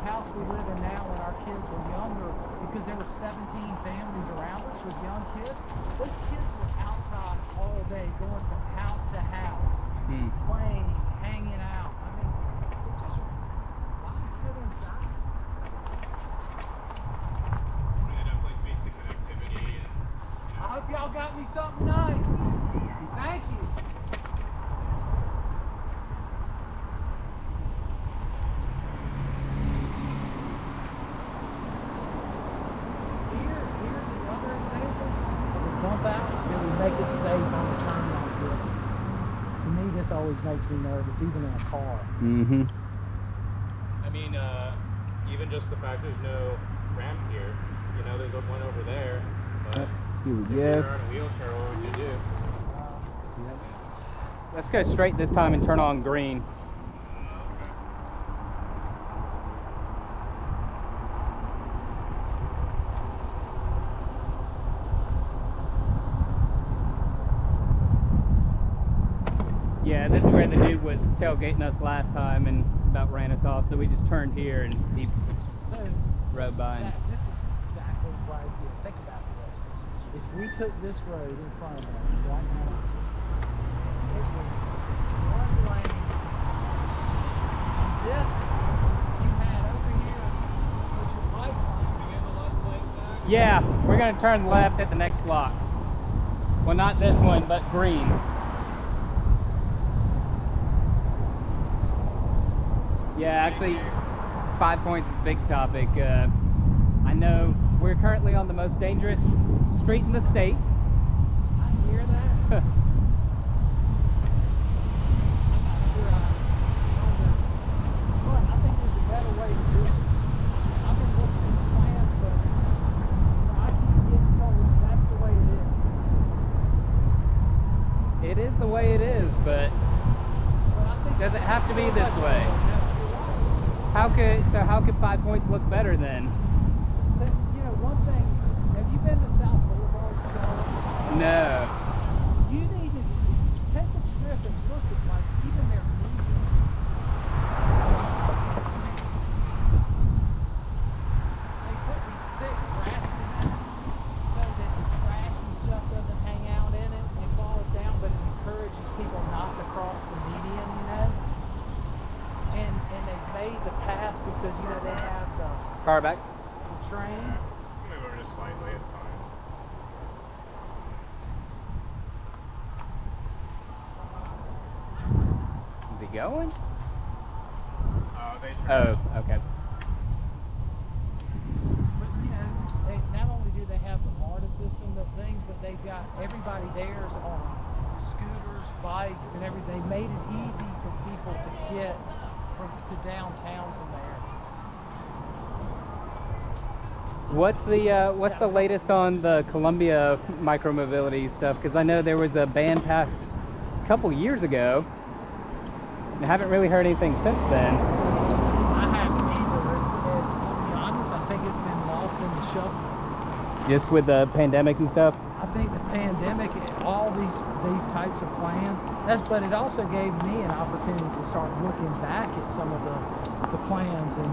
Speaker 6: house we live in now when our kids were younger because there were 17 families around us with young kids. Those kids were outside all day, going from house to house, playing, hanging out. I mean, it just, why sit inside?
Speaker 1: It definitely speaks to connectivity and,
Speaker 6: I hope y'all got me something nice. Thank you. Here's another example of a bump out that would make it safe on the turn like this. To me, this always makes me nervous, even in a car.
Speaker 1: I mean, even just the fact there's no ramp here. You know, there's one over there, but
Speaker 4: Here we
Speaker 1: if
Speaker 4: go.
Speaker 1: you're on a wheelchair, what would you do?
Speaker 4: Let's go straight this time and turn on green. Yeah, this is where the dude was tailgating us last time and about ran us off, so we just turned here and he
Speaker 6: So,
Speaker 4: rode by.
Speaker 6: this is exactly right here. Think about this. If we took this road in front of us right now, it was one lane. This you had over here was your bike lane.
Speaker 4: Yeah, we're gonna turn left at the next block. Well, not this one, but green. Yeah, actually, 5 points is a big topic. I know we're currently on the most dangerous street in the state.
Speaker 6: I hear that. I'm not sure but I think there's a better way to do it. I've been looking at the plans, but I keep getting told that's the way it is.
Speaker 4: It is the way it is, but
Speaker 6: But I think
Speaker 4: does it have to be this way? right. How could 5 Points look better then?
Speaker 6: But, you know, one thing, have you been to South Boulevard, Charlotte?
Speaker 4: No.
Speaker 6: You need to take a trip and look at, like, even their median. They put these thick grasses in it so that the trash and stuff doesn't hang out in it and falls down, but it encourages people not to cross the median, you know? And they've made the pass because, you know, they have the
Speaker 4: Car back.
Speaker 6: train.
Speaker 1: Move over just slightly, it's fine.
Speaker 4: Is he going?
Speaker 1: They
Speaker 4: Oh, okay.
Speaker 6: But, you know, they not only do they have the MARTA system of things, but they've got everybody there's on scooters, bikes, and everything. They made it easy for people to get to downtown from there.
Speaker 4: What's the latest on the Columbia micromobility stuff? Because I know there was a ban passed a couple years ago. I haven't really heard anything since then.
Speaker 6: I haven't either. To be honest, I think it's been lost in the shuffle.
Speaker 4: Just with the pandemic and stuff.
Speaker 6: I think the pandemic, all these types of plans, but it also gave me an opportunity to start looking back at some of the plans and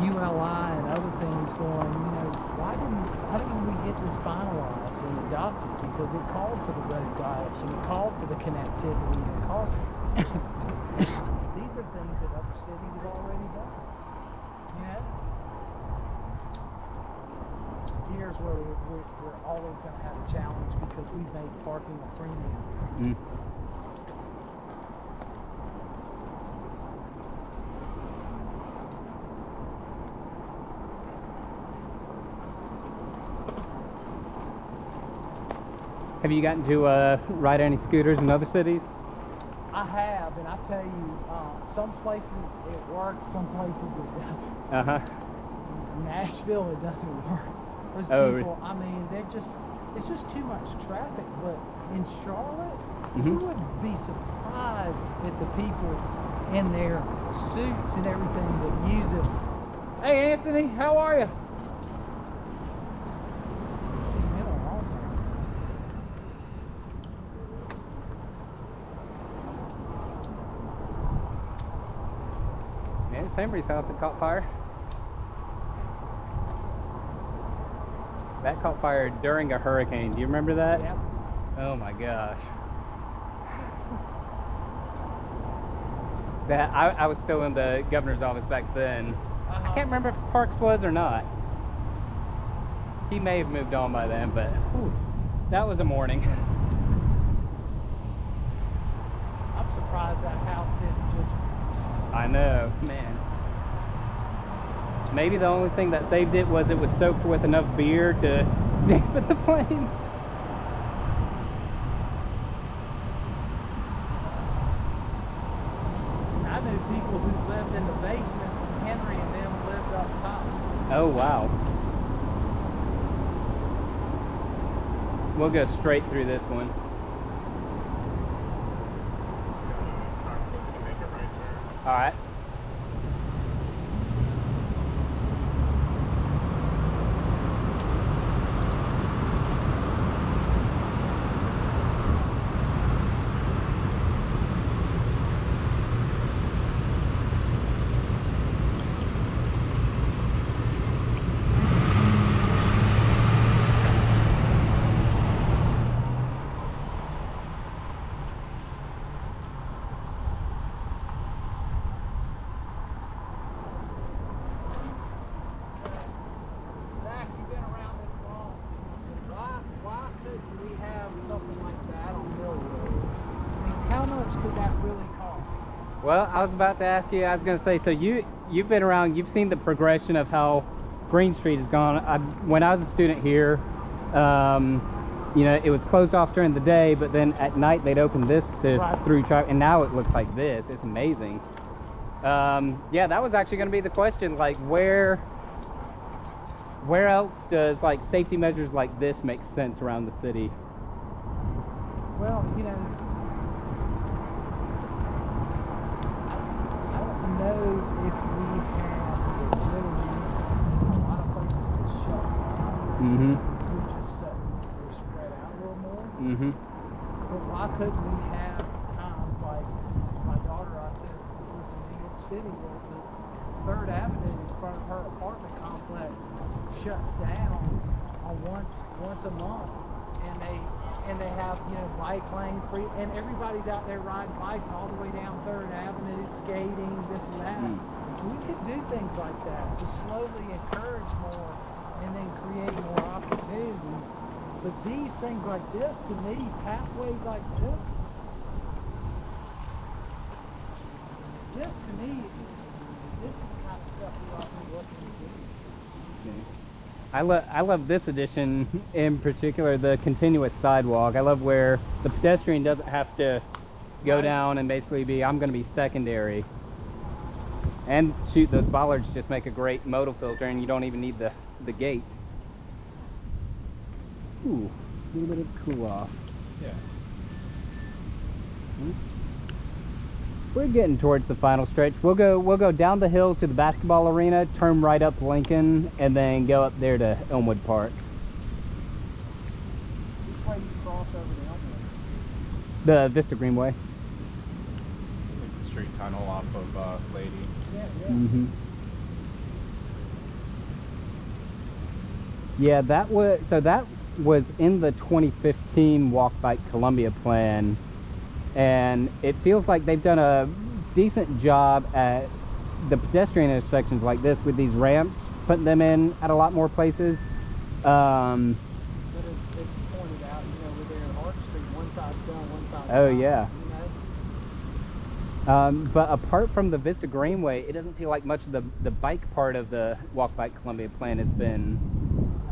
Speaker 6: ULI and other things going, you know, why didn't we get this finalized and adopted? Because it called for the road diets and it called for the connectivity and it called these are things that other cities have already done, you know? Here's where we're always going to have a challenge because we've made parking a premium.
Speaker 4: Have you gotten to ride any scooters in other cities?
Speaker 6: I have, and I tell you, some places it works, some places it doesn't.
Speaker 4: Uh-huh.
Speaker 6: Nashville, it doesn't work. Those
Speaker 4: Oh,
Speaker 6: people, I mean, it's just too much traffic. But in Charlotte,
Speaker 4: Mm-hmm.
Speaker 6: you would be surprised at the people in their suits and everything that use it. Hey, Anthony, how are you?
Speaker 4: Yeah, Sambury's house that caught fire. That caught fire during a hurricane. Do you remember that?
Speaker 6: Yep.
Speaker 4: Oh my gosh. That I was still in the governor's office back then. I can't remember if Parks was or not. He may have moved on by then, but whew, that was a morning.
Speaker 6: I'm surprised that house didn't just.
Speaker 4: I know, man. Maybe the only thing that saved it was soaked with enough beer to dampen the flames.
Speaker 6: I knew people who lived in the basement. Henry and them lived up top.
Speaker 4: Oh wow. We'll go straight through this one. All right.
Speaker 6: Zach, you've been around this long. Why couldn't we have something like that on Millwood? I mean, how much could that really cost?
Speaker 4: Well, I was about to ask you. I was going to say, so you've been around. You've seen the progression of how Green Street has gone. When I was a student here, you know, it was closed off during the day, but then at night they'd open this through traffic, and now it looks like this. It's amazing. Yeah, that was actually going to be the question. Like, where else does like safety measures like this make sense around the city?
Speaker 6: Well, you know, I don't know
Speaker 4: Mm-hmm.
Speaker 6: We're spread out a little more.
Speaker 4: Mm-hmm.
Speaker 6: But why couldn't we have times like my daughter, I said, lives in New York City, well, the 3rd Avenue in front of her apartment complex shuts down on once a month, and they have, you know, bike lane free, and everybody's out there riding bikes all the way down 3rd Avenue, skating, this and that. We could do things like that to slowly encourage more and then create more opportunities. But these things like this, to me, pathways like this to me, this is the kind of stuff we ought to be looking to do.
Speaker 4: I love this addition in particular, the continuous sidewalk. I love where the pedestrian doesn't have to go down and basically be, I'm going to be secondary. And shoot, those bollards just make a great modal filter, and you don't even need the gate. Ooh, a little bit of cool off.
Speaker 1: Yeah.
Speaker 4: We're getting towards the final stretch. We'll go down the hill to the basketball arena, turn right up Lincoln, and then go up there to Elmwood Park.
Speaker 6: Which way you cross over to Elmwood?
Speaker 4: The Vista Greenway.
Speaker 1: Take the street tunnel off of Lady.
Speaker 6: Yeah.
Speaker 4: Mm-hmm. Yeah, that was in the 2015 Walk Bike Columbia plan, and it feels like they've done a decent job at the pedestrian intersections like this with these ramps, putting them in at a lot more places.
Speaker 6: But it's pointed out, you know, we're there in Arch Street, one side's done, one side's
Speaker 4: Oh,
Speaker 6: not,
Speaker 4: yeah.
Speaker 6: you know?
Speaker 4: But apart from the Vista Greenway, it doesn't feel like much of the bike part of the Walk Bike Columbia plan has been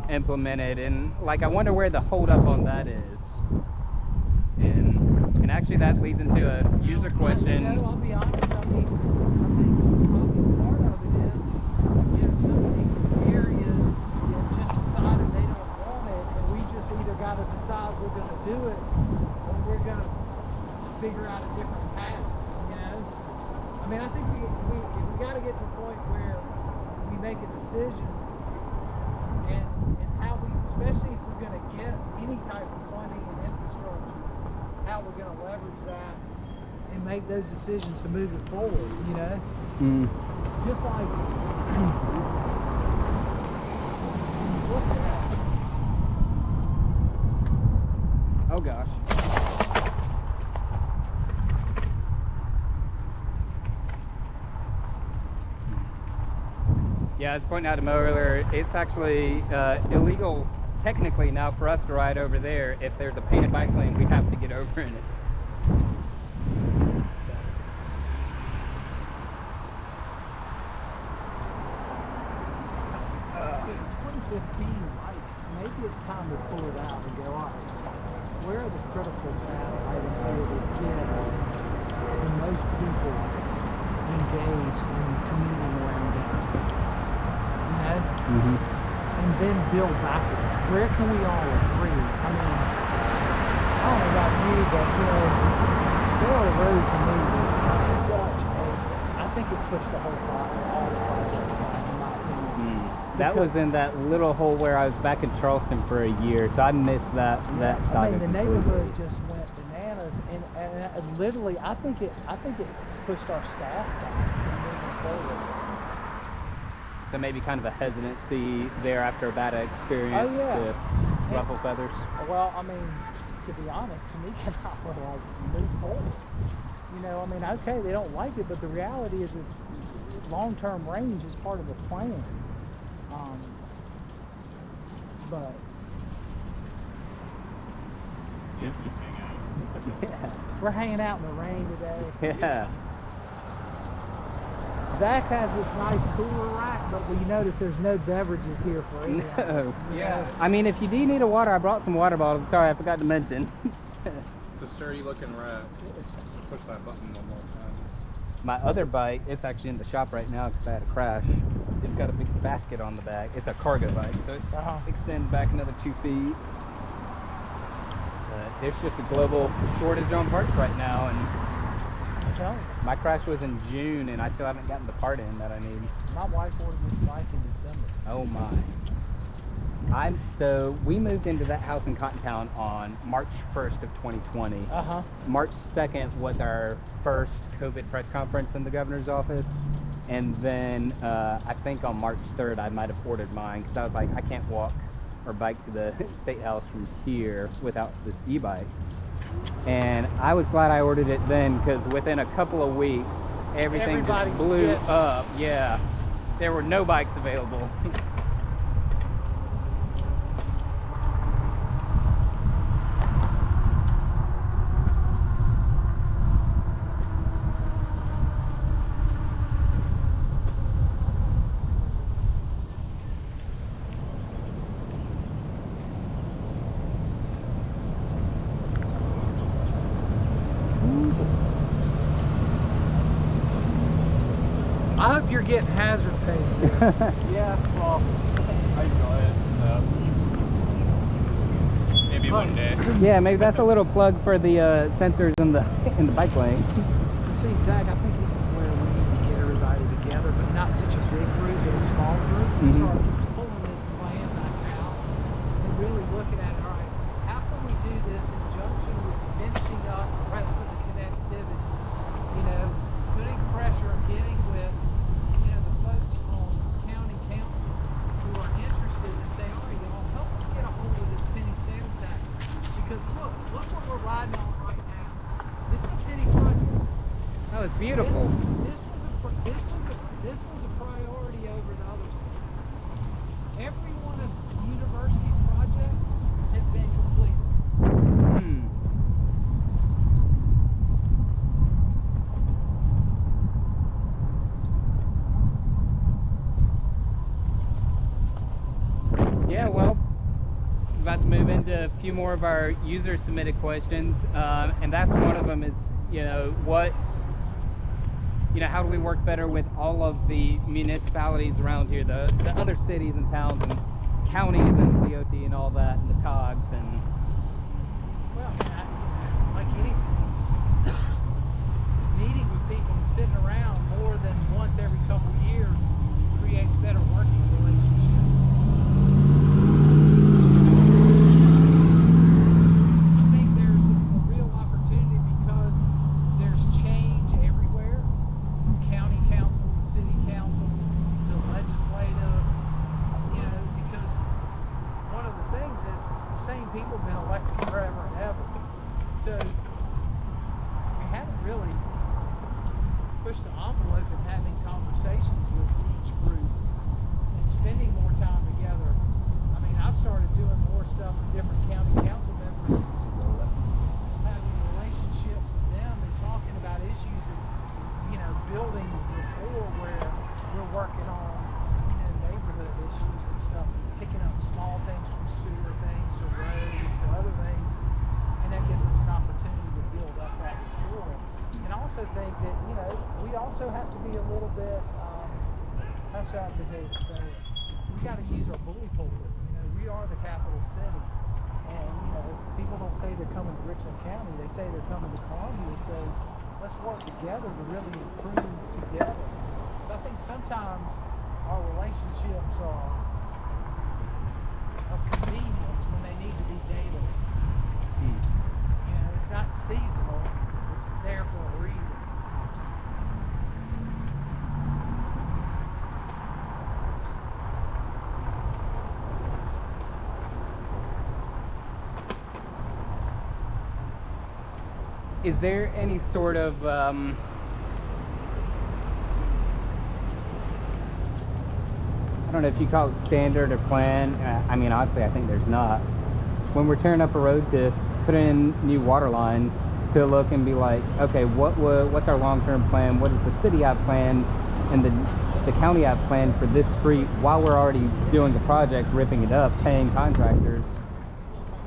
Speaker 4: implemented, and like I wonder where the holdup on that is. And actually that leads into a user question.
Speaker 6: You know, I'll be honest, I think probably part of it is, you know, some of these areas that just decided they don't want it, and we just either got to decide we're going to do it, or we're going to figure out a different path, you know? I mean, I think we got to get to a point where we make a decision, and how we, especially if we're going to get any type of funding and infrastructure, how we're going to leverage that and make those decisions to move it forward, you know? Just like, look at that.
Speaker 4: Oh gosh. Yeah, I was pointing out to Mo earlier, it's actually illegal technically now for us to ride over there. If there's a painted bike lane, we have to get over in it.
Speaker 6: In 2015, maybe it's time to pull it out and go, all right, where are the critical items here that get the most people engaged in commuting around downtown? You know? And then build backwards. Where can we all agree? I mean, I don't know about you, but you know, Bell Road to me was such a, I think it pushed the whole all the projects back, in my opinion.
Speaker 4: That was in that little hole where I was back in Charleston for a year, so I missed that
Speaker 6: I
Speaker 4: side
Speaker 6: mean,
Speaker 4: of
Speaker 6: the
Speaker 4: it.
Speaker 6: neighborhood just went bananas, and literally, I think it pushed our staff back moving forward.
Speaker 4: So maybe kind of a hesitancy there after a bad experience
Speaker 6: Oh, yeah.
Speaker 4: to ruffle feathers.
Speaker 6: Well, I mean, to be honest, to me, cannot like move forward. You know, I mean, okay, they don't like it, but the reality is long-term range is part of the plan. But
Speaker 4: Yeah.
Speaker 6: we're hanging out in the rain today.
Speaker 4: Yeah.
Speaker 6: Zach has this nice cooler rack, but you notice there's no beverages here for any of us.
Speaker 4: No.
Speaker 6: You
Speaker 1: Yeah.
Speaker 6: know?
Speaker 4: I mean, if you do need a water, I brought some water bottles. Sorry, I forgot to mention.
Speaker 1: It's a sturdy looking rat. Push that button one more time.
Speaker 4: My other bike, it's actually in the shop right now because I had a crash. It's got a big basket on the back. It's a cargo bike, so it's extends back another 2 feet. But there's just a global shortage on parts right now, and
Speaker 6: I'm telling you,
Speaker 4: my crash was in June, and I still haven't gotten the part in that I need.
Speaker 6: my wife ordered this bike in December.
Speaker 4: Oh my. So we moved into that house in Cottontown on March 1st of 2020. March 2nd was our first COVID press conference in the governor's office. And then I think on March 3rd, I might have ordered mine because I was like, I can't walk or bike to the state house from here without this e-bike. And I was glad I ordered it then because within a couple of weeks, everything just blew up. Yeah, there were no bikes available.
Speaker 6: I hope you're getting hazard pay.
Speaker 1: Yeah, well, I enjoy it, so maybe one day.
Speaker 4: Yeah, maybe that's a little plug for the sensors in the bike lane.
Speaker 6: See, Zach, I think this is where we need to get everybody together, but not such a big group, but a small group, and start pulling this plan back out and really looking at it. All right, how can we do this in conjunction with finishing up the rest of the connectivity? You know, putting pressure and getting with the folks on county council who are interested in saying, all right, y'all, help us get a hold of this penny sales tax. Because look what we're riding on right now. This is a penny project.
Speaker 4: That was beautiful.
Speaker 6: This was a priority over the other stuff. Every one of the university's projects has been completed.
Speaker 4: Yeah, well, about to move into a few more of our user submitted questions, and that's one of them is, how do we work better with all of the municipalities around here, the other cities and towns and counties and the DOT and all that, and the COGS and...
Speaker 6: Well, like anything, meeting with people and sitting around more than once every couple of years creates better working relationships. I think there's a real opportunity because there's change everywhere, from county council to city council to legislative, because one of the things is the same people have been elected forever and ever. So we haven't really pushed the envelope in having conversations with each group and spending more time together. I mean, I've started doing more stuff with different county council members, having relationships with them and talking about issues and, building rapport where we're working on, neighborhood issues and stuff, picking up small things from sewer things to roads to other things, and that gives us an opportunity to build up that rapport. And I also think that, we also have to be a little bit, how should I behave to say it? We got to use our bully pulpit. We are the capital city. And, people don't say they're coming to Rickenmann County, they say they're coming to Columbia, so let's work together to really improve together. So I think sometimes our relationships are of convenience when they need to be daily. It's not seasonal, it's there for a reason.
Speaker 4: Is there any sort of I don't know if you call it standard or plan. I mean, honestly, I think there's not. When we're tearing up a road to put in new water lines, to look and be like, okay, what's our long-term plan? What does the city have planned and the county have planned for this street while we're already doing the project, ripping it up, paying contractors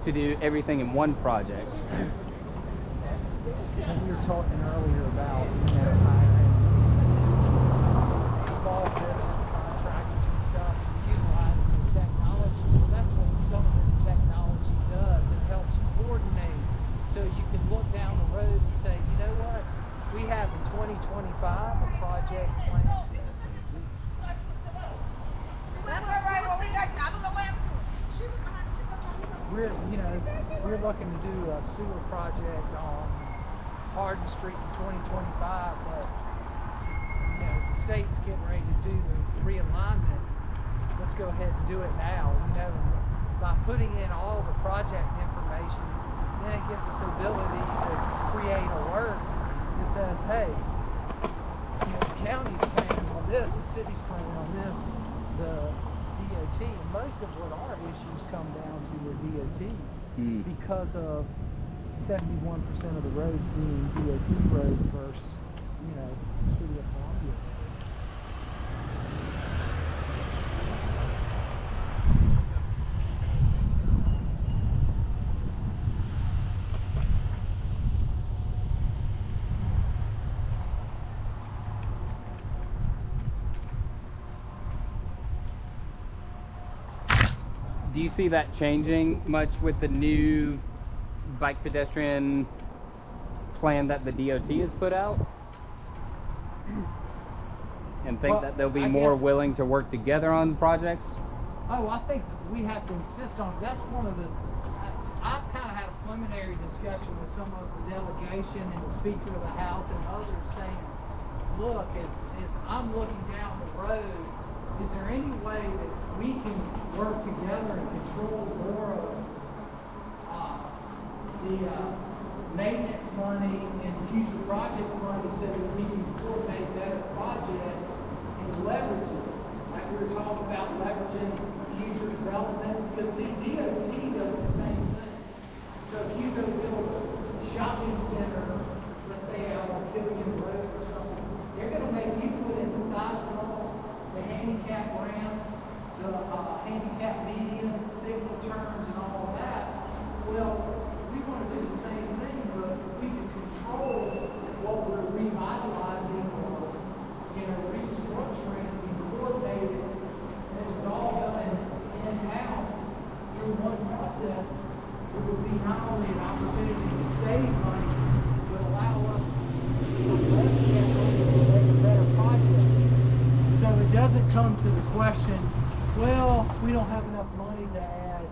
Speaker 4: to do everything in one project?
Speaker 6: And we were talking earlier about, hiring small business contractors and stuff, utilizing the technology. Well, that's what some of this technology does. It helps coordinate. So you can look down the road and say, you know what? We have in 2025 a project plan.
Speaker 7: That's all right. Well, we got, I don't know what happened.
Speaker 6: we're looking to do a sewer project on Hardin Street in 2025, but the state's getting ready to do the realignment. Let's go ahead and do it now. By putting in all the project information, then it gives us the ability to create alerts that says, hey, the county's planning on this, the city's planning on this, the DOT, and most of what our issues come down to are DOT because of 71% of the roads being DOT roads versus, City of Columbia.
Speaker 4: Do you see that changing much with the new bike pedestrian plan that the DOT has put out? And think that they'll be more willing to work together on projects?
Speaker 6: Oh, I think we have to insist on it. That's one of the, I've kind of had a preliminary discussion with some of the delegation and the Speaker of the House and others saying, look, as I'm looking down the road, is there any way that we can work together and control more of the maintenance money and future project money so that we can coordinate better projects and leverage it? Like we were talking about leveraging future developments, because see, DOT does the same thing. So if you go build a shopping center, let's say out on Killian Road or something, they're going to make you put in the sidewalks, the handicap ramps, the handicap medians, signal turns, and all of that. Well, we want to do the same thing, but we can control what we're revitalizing or restructuring and coordinating. And it was all done in-house through one process. It would be not only an opportunity to save money, but allow us to leverage that money to make a better project. So it doesn't come to the question, well, we don't have enough money to add,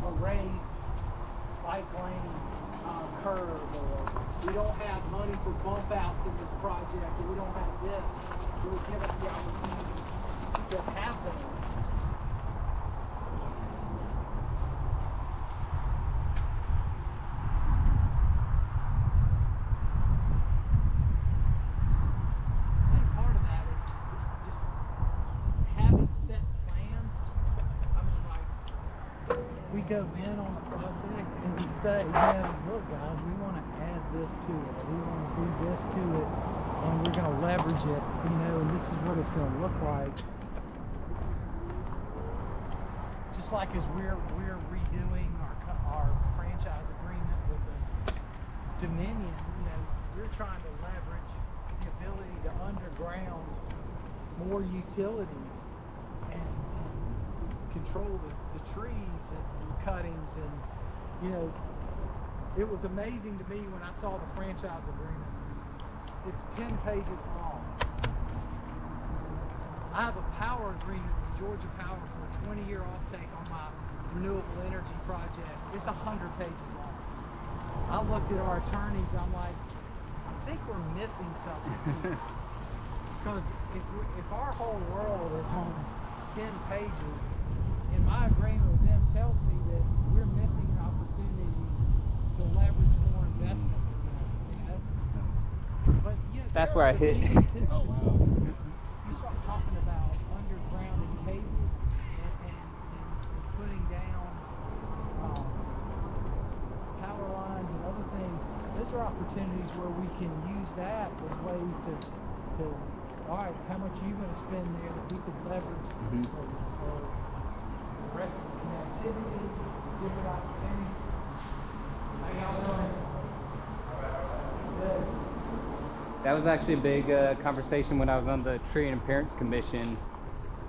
Speaker 6: a raised bike lane curve, or we don't have money for bump outs in this project, or we don't have this. It would give us the opportunity to have those. Go in on a project and we say, look guys, we want to add this to it, we want to do this to it, and we're going to leverage it, and this is what it's going to look like. Just like as we're redoing our franchise agreement with the Dominion, we're trying to leverage the ability to underground more utilities and control the trees and cuttings, and it was amazing to me when I saw the franchise agreement. It's 10 pages long. I have a power agreement with Georgia Power for a 20-year offtake on my renewable energy project. It's 100 pages long. I looked at our attorneys, I'm like, I think we're missing something here. Because if our whole world is on 10 pages, and my agreement with them tells me that we're missing an opportunity to leverage more investment for them, But
Speaker 4: that's where I hit.
Speaker 6: Oh wow! You start talking about undergrounding cables and putting down power lines and other things. Those are opportunities where we can use that as ways to all right, how much are you going to spend there that we could leverage for the rest of the connectivity, different opportunities. How y'all doing? Good.
Speaker 4: That was actually a big conversation when I was on the Tree and Appearance Commission,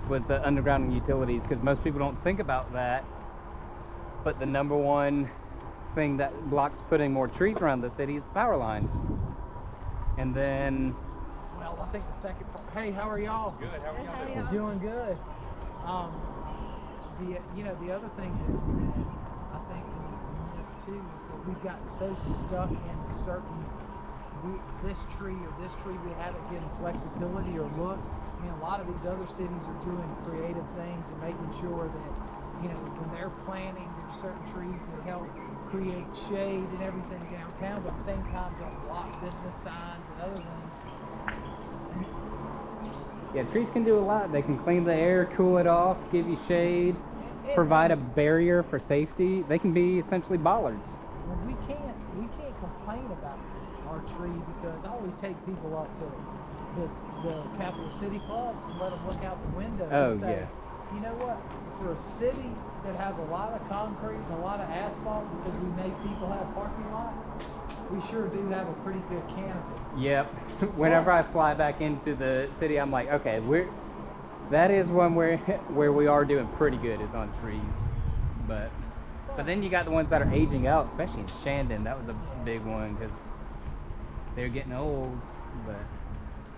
Speaker 4: was the underground utilities, because most people don't think about that, but the number one thing that blocks putting more trees around the city is power lines. And then,
Speaker 6: well, I think the second part. Hey, how are y'all?
Speaker 5: Good. How are y'all doing?
Speaker 6: We're doing good. the other thing that I think in this too is that we've gotten so stuck in certain this tree we haven't given flexibility or look. I mean, a lot of these other cities are doing creative things and making sure that, you know, when they're planting, there's certain trees that help create shade and everything downtown, but at the same time don't block business signs and other things.
Speaker 4: Yeah, trees can do a lot. They can clean the air, cool it off, give you shade, provide a barrier for safety. They can be essentially bollards.
Speaker 6: Well, we can't complain about our tree because I always take people up to the Capital City Club and let them look out the window and say, you know what, for a city that has a lot of concrete and a lot of asphalt because we make people have parking lots, we sure do have a pretty good canopy.
Speaker 4: Yep. Whenever I fly back into the city, I'm like, okay, that is one where we are doing pretty good is on trees. But then you got the ones that are aging out, especially in Shandon. That was a big one because they're getting old. But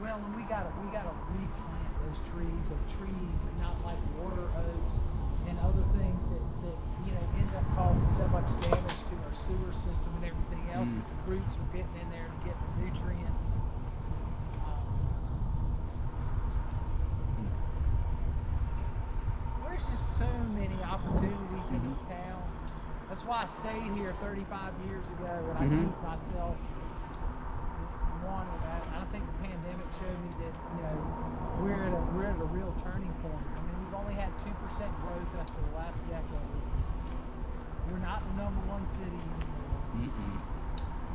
Speaker 6: well, and we gotta replant those trees and not like water oaks and other things that you know end up causing so much damage to our sewer system and everything else because the roots are getting in there to get the nutrients. There's just so many opportunities in this town. That's why I stayed here 35 years ago, and I keep myself wanting that. And I think the pandemic showed me that, you know, we're at a real turning point. I mean, we've only had 2% growth after the last decade. We're not the #1 city anymore.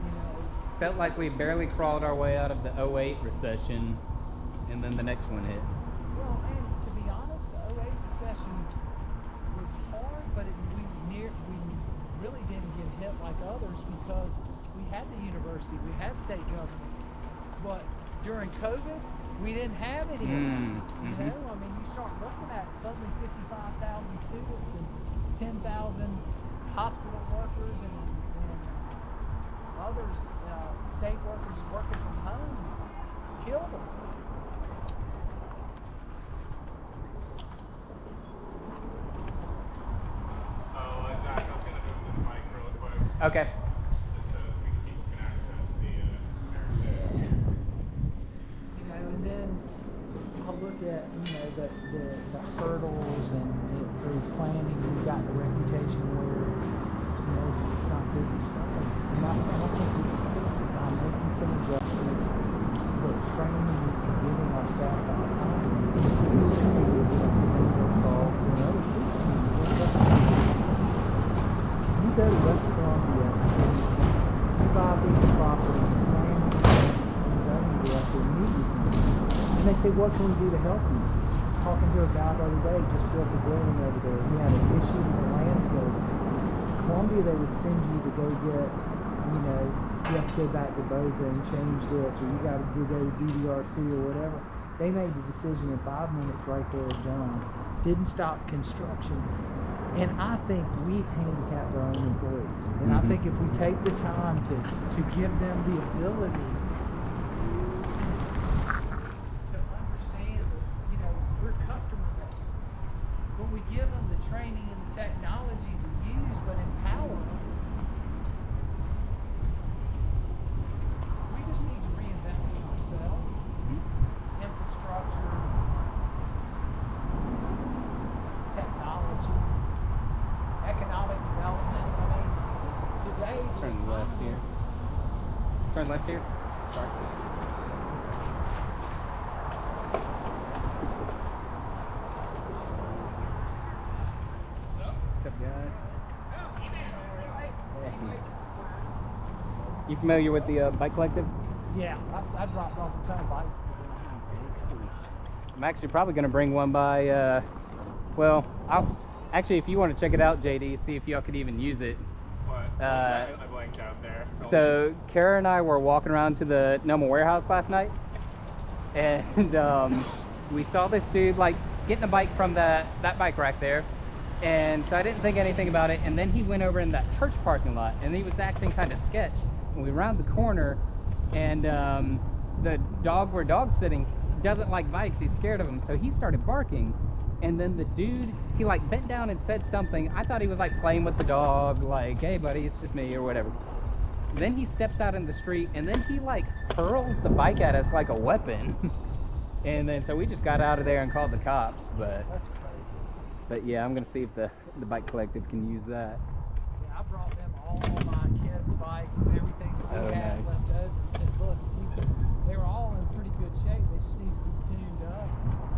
Speaker 6: You know,
Speaker 4: felt like we barely crawled our way out of the 2008 recession, and then the next one hit.
Speaker 6: well, and to be honest, the '08 recession was hard, but we really didn't get hit like others because we had the university, we had state government. But during COVID, we didn't have any. You know, I mean, you start looking at suddenly 55,000 students and 10,000 hospital workers and others, state workers working from home, killed us.
Speaker 1: Zach, I was going to move this mic real quick.
Speaker 4: Okay.
Speaker 1: Just so that we can access the
Speaker 6: You know, and then I'll look at, you know, the hurdles and through planning, we've got the reputation where, you know, it's not business friendly. And I don't think we can fix it by making some adjustments, but training and giving our staff the time. Used to come here to Charleston and other people. You go to West Columbia, you buy a piece of property, planning and zoning director, meet with you. And they say, what can we do to help you? Talking to a guy the other day, just built a building over there. He had an issue with the landscape. Columbia, they would send you to go get, you know, you have to go back to Boza and change this, or you got to go to DDRC or whatever. They made the decision in 5 minutes right there, done. Didn't stop construction. And I think we've handicapped our own employees. And I think if we take the time to give them the ability to understand that, you know, we're customer based, but we give them the training and the technology to use, but empower them. We just need to reinvest in ourselves, infrastructure, technology, economic development. I mean, today.
Speaker 4: Turn left here. Turn left here. Sorry. What's up, guys? You familiar with the bike collective?
Speaker 6: Yeah, I dropped off a ton of bikes today.
Speaker 4: I'm actually probably going to bring one by, well, actually, if you want to check it out, JD, see if y'all could even use it.
Speaker 1: What? I blanked out there.
Speaker 4: So, Kara and I were walking around to the Noma warehouse last night, and we saw this dude, like, getting a bike from that bike rack there, and so I didn't think anything about it, and then he went over in that church parking lot, and he was acting kind of sketch, and we round the corner, and the dog where dog's sitting doesn't like bikes, he's scared of them, so he started barking, And then the dude, he like bent down and said something. I thought he was like playing with the dog, like, hey buddy, it's just me or whatever. Then he steps out in the street and then he like hurls the bike at us like a weapon. And then so we just got out of there and called the cops.
Speaker 6: That's crazy.
Speaker 4: But yeah, I'm gonna see if the bike collective can use that.
Speaker 6: Yeah, I brought them all my kids' bikes and everything that we had
Speaker 4: nice.
Speaker 6: left over and said, look, they were all in pretty good shape. They just need to be tuned up.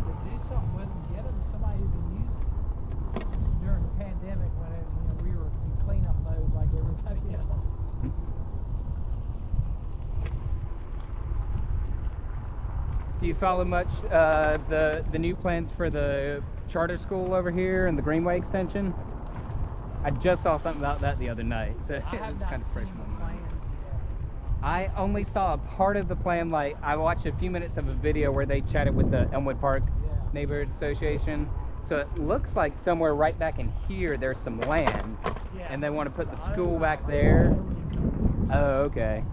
Speaker 6: But do something with them. Get them to somebody who can use them. During the pandemic when we were in cleanup mode like everybody else.
Speaker 4: Do you follow much the new plans for the charter school over here and the Greenway extension? I just saw something about that the other night. So
Speaker 6: I have
Speaker 4: it's
Speaker 6: not
Speaker 4: kind of fresh
Speaker 6: seen
Speaker 4: in my
Speaker 6: the
Speaker 4: mind.
Speaker 6: plans yet.
Speaker 4: I only saw a part of the plan. Like I watched a few minutes of a video where they chatted with the Elmwood Park Neighborhood Association. So it looks like somewhere right back in here there's some land, and they want to put the school back there. Oh, okay.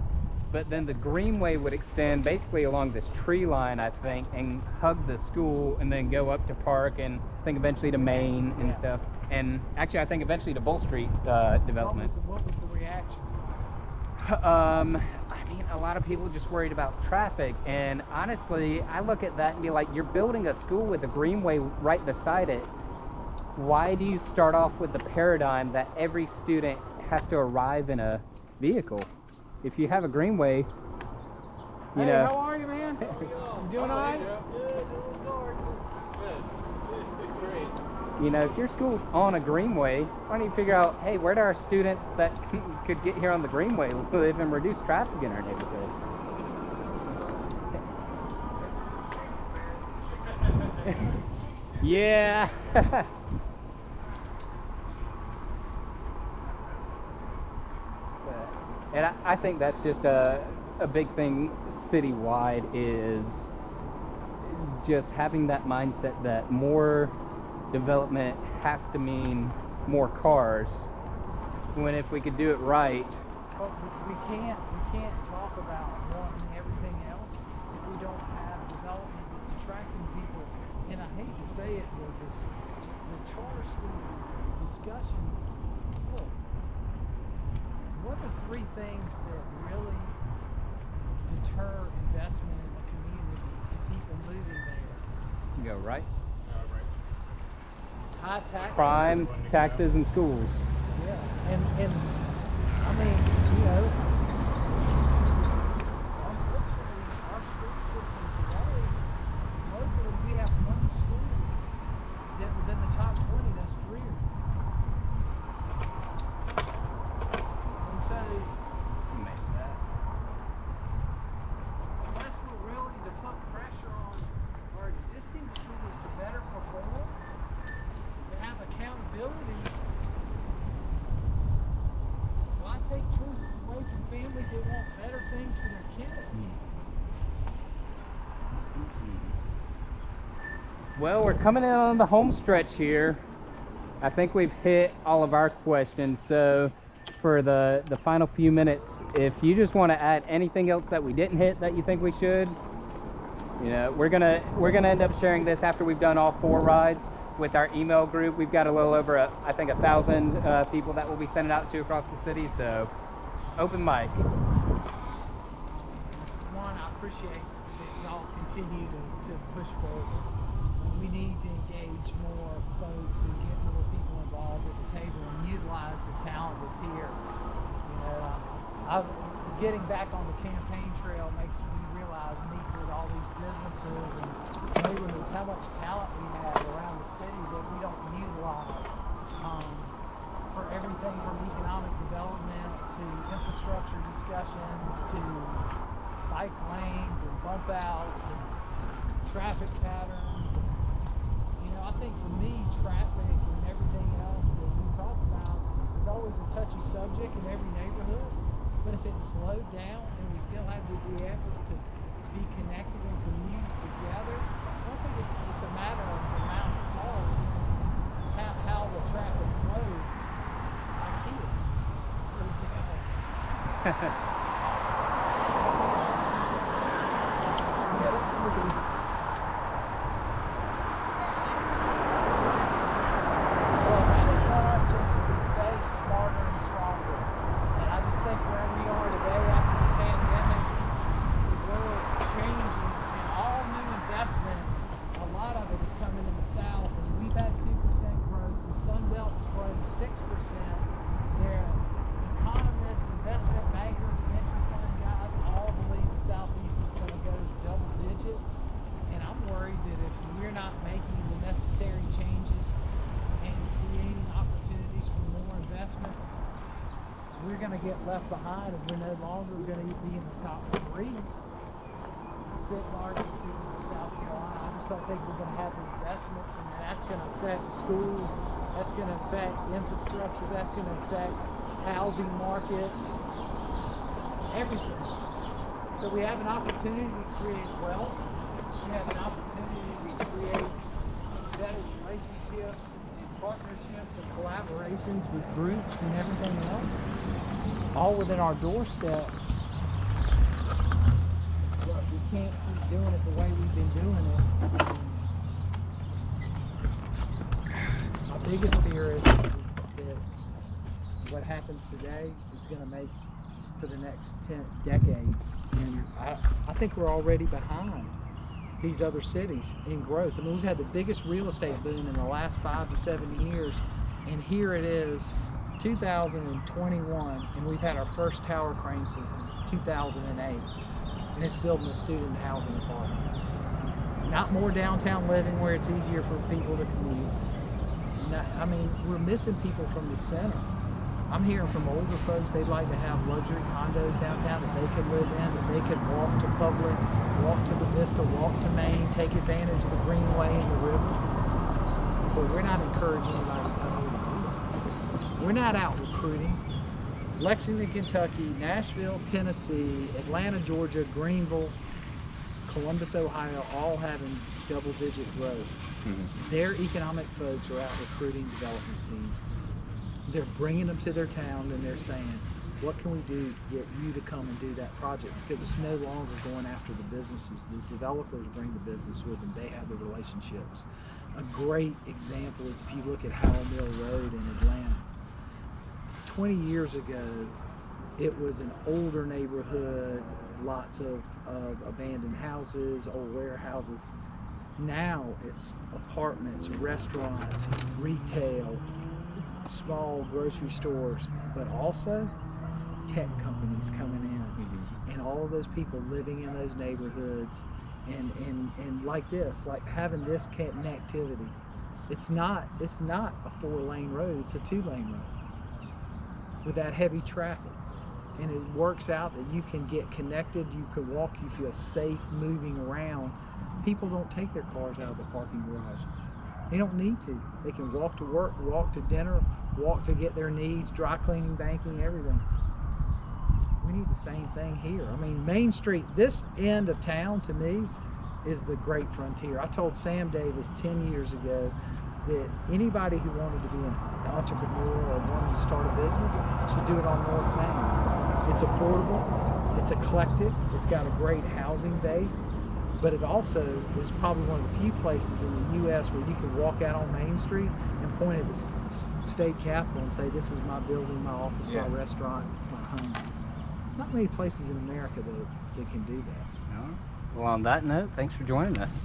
Speaker 4: But then the Greenway would extend basically along this tree line, I think, and hug the school, and then go up to Park, and I think eventually to Main and stuff. And actually, I think eventually to Bull Street development.
Speaker 6: What was the reaction?
Speaker 4: I mean, a lot of people just worried about traffic, and honestly, I look at that and be like, you're building a school with a greenway right beside it. Why do you start off with the paradigm that every student has to arrive in a vehicle? If you have a greenway, you
Speaker 6: Hey,
Speaker 4: know.
Speaker 6: how are you, man? You doing all right?
Speaker 4: You know, if your school's on a greenway, why don't you figure out, hey, where do our students that could get here on the greenway live and reduce traffic in our neighborhood? Yeah. And I think that's just a big thing citywide, is just having that mindset that more development has to mean more cars, when if we could do it right.
Speaker 6: But we can't talk about wanting everything else if we don't have development that's attracting people. And I hate to say it, but the charter school discussion, look, what are three things that really deter investment in the community and people moving there?
Speaker 4: You go right.
Speaker 6: High tax.
Speaker 4: Crime, taxes, and schools.
Speaker 6: Yeah, and I mean, you know, unfortunately, our school system today, locally, we have one school that was in the top 20, that's Dreer. And so, unless we're willing to put pressure on our existing schools to better perform, to have accountability, why take choices away from families that want better things for their kids?
Speaker 4: Well, we're coming in on the home stretch here. I think we've hit all of our questions. So for the final few minutes, if you just want to add anything else that we didn't hit that you think we should, you know, we're gonna end up sharing this after we've done all 4 rides with our email group. We've got a little over, I think, 1,000 people that we'll be sending out to across the city. So open mic.
Speaker 6: One, I appreciate that y'all continue to push forward. We need to engage more folks and get more people involved at the table and utilize the talent that's here. You know, getting back on the campaign trail makes me realize, meet with all these businesses and neighborhoods, how much talent we have around the city that we don't utilize for everything from economic development to infrastructure discussions to bike lanes and bump outs and traffic patterns. And, you know, I think for me, traffic and everything else that we talk about is always a touchy subject in every neighborhood. But if it's slowed down and we still have to be able to be connected and commute together, I don't think it's a matter of the amount of cars. It's how the traffic flows. Like here, for example. we're going to get left behind, and we're no longer going to be in the top 3 city largest cities in South Carolina. I just don't think we're going to have the investments, and that's going to affect schools. That's going to affect infrastructure. That's going to affect housing market, everything. So we have an opportunity to create wealth. We have an opportunity to create better relationships and partnerships and collaborations with groups and everything else, all within our doorstep. But we can't keep doing it the way we've been doing it. My biggest fear is that what happens today is going to make for the next 10 decades, and I think we're already behind these other cities in growth. I mean, we've had the biggest real estate boom in the last 5 to 7 years, and here it is 2021, and we've had our first tower crane since 2008, and it's building a student housing apartment. Not more downtown living where it's easier for people to commute. I mean, we're missing people from the center. I'm hearing from older folks they'd like to have luxury condos downtown that they could live in, that they could walk to Publix, walk to the Vista, walk to Maine, take advantage of the Greenway and the river. But we're not encouraging anybody to come over to do that. We're not out recruiting. Lexington, Kentucky, Nashville, Tennessee, Atlanta, Georgia, Greenville, Columbus, Ohio, all having double-digit growth. Their economic folks are out recruiting development teams. They're bringing them to their town, and they're saying, what can we do to get you to come and do that project? Because it's no longer going after the businesses. The developers bring the business with them. They have the relationships. A great example is if you look at Howell Mill Road in Atlanta. 20 years ago, it was an older neighborhood, lots of abandoned houses, old warehouses. Now it's apartments, restaurants, retail, small grocery stores, but also tech companies coming in, and all of those people living in those neighborhoods, and like this, like having this connectivity. It's not a 4-lane road, it's a 2-lane road with that heavy traffic, and it works out that you can get connected, you can walk, you feel safe moving around. People don't take their cars out of the parking garages. They don't need to. They can walk to work, walk to dinner, walk to get their needs, dry cleaning, banking, everything. We need the same thing here. I mean, Main Street, this end of town to me is the great frontier. I told Sam Davis 10 years ago that anybody who wanted to be an entrepreneur or wanted to start a business should do it on North Main. It's affordable, it's eclectic, it's got a great housing base, but it also is probably one of the few places in the U.S. where you can walk out on Main Street and point at the state capitol and say, this is my building, my office, my restaurant, my home. There's not many places in America that can do that.
Speaker 4: Well, on that note, thanks for joining us.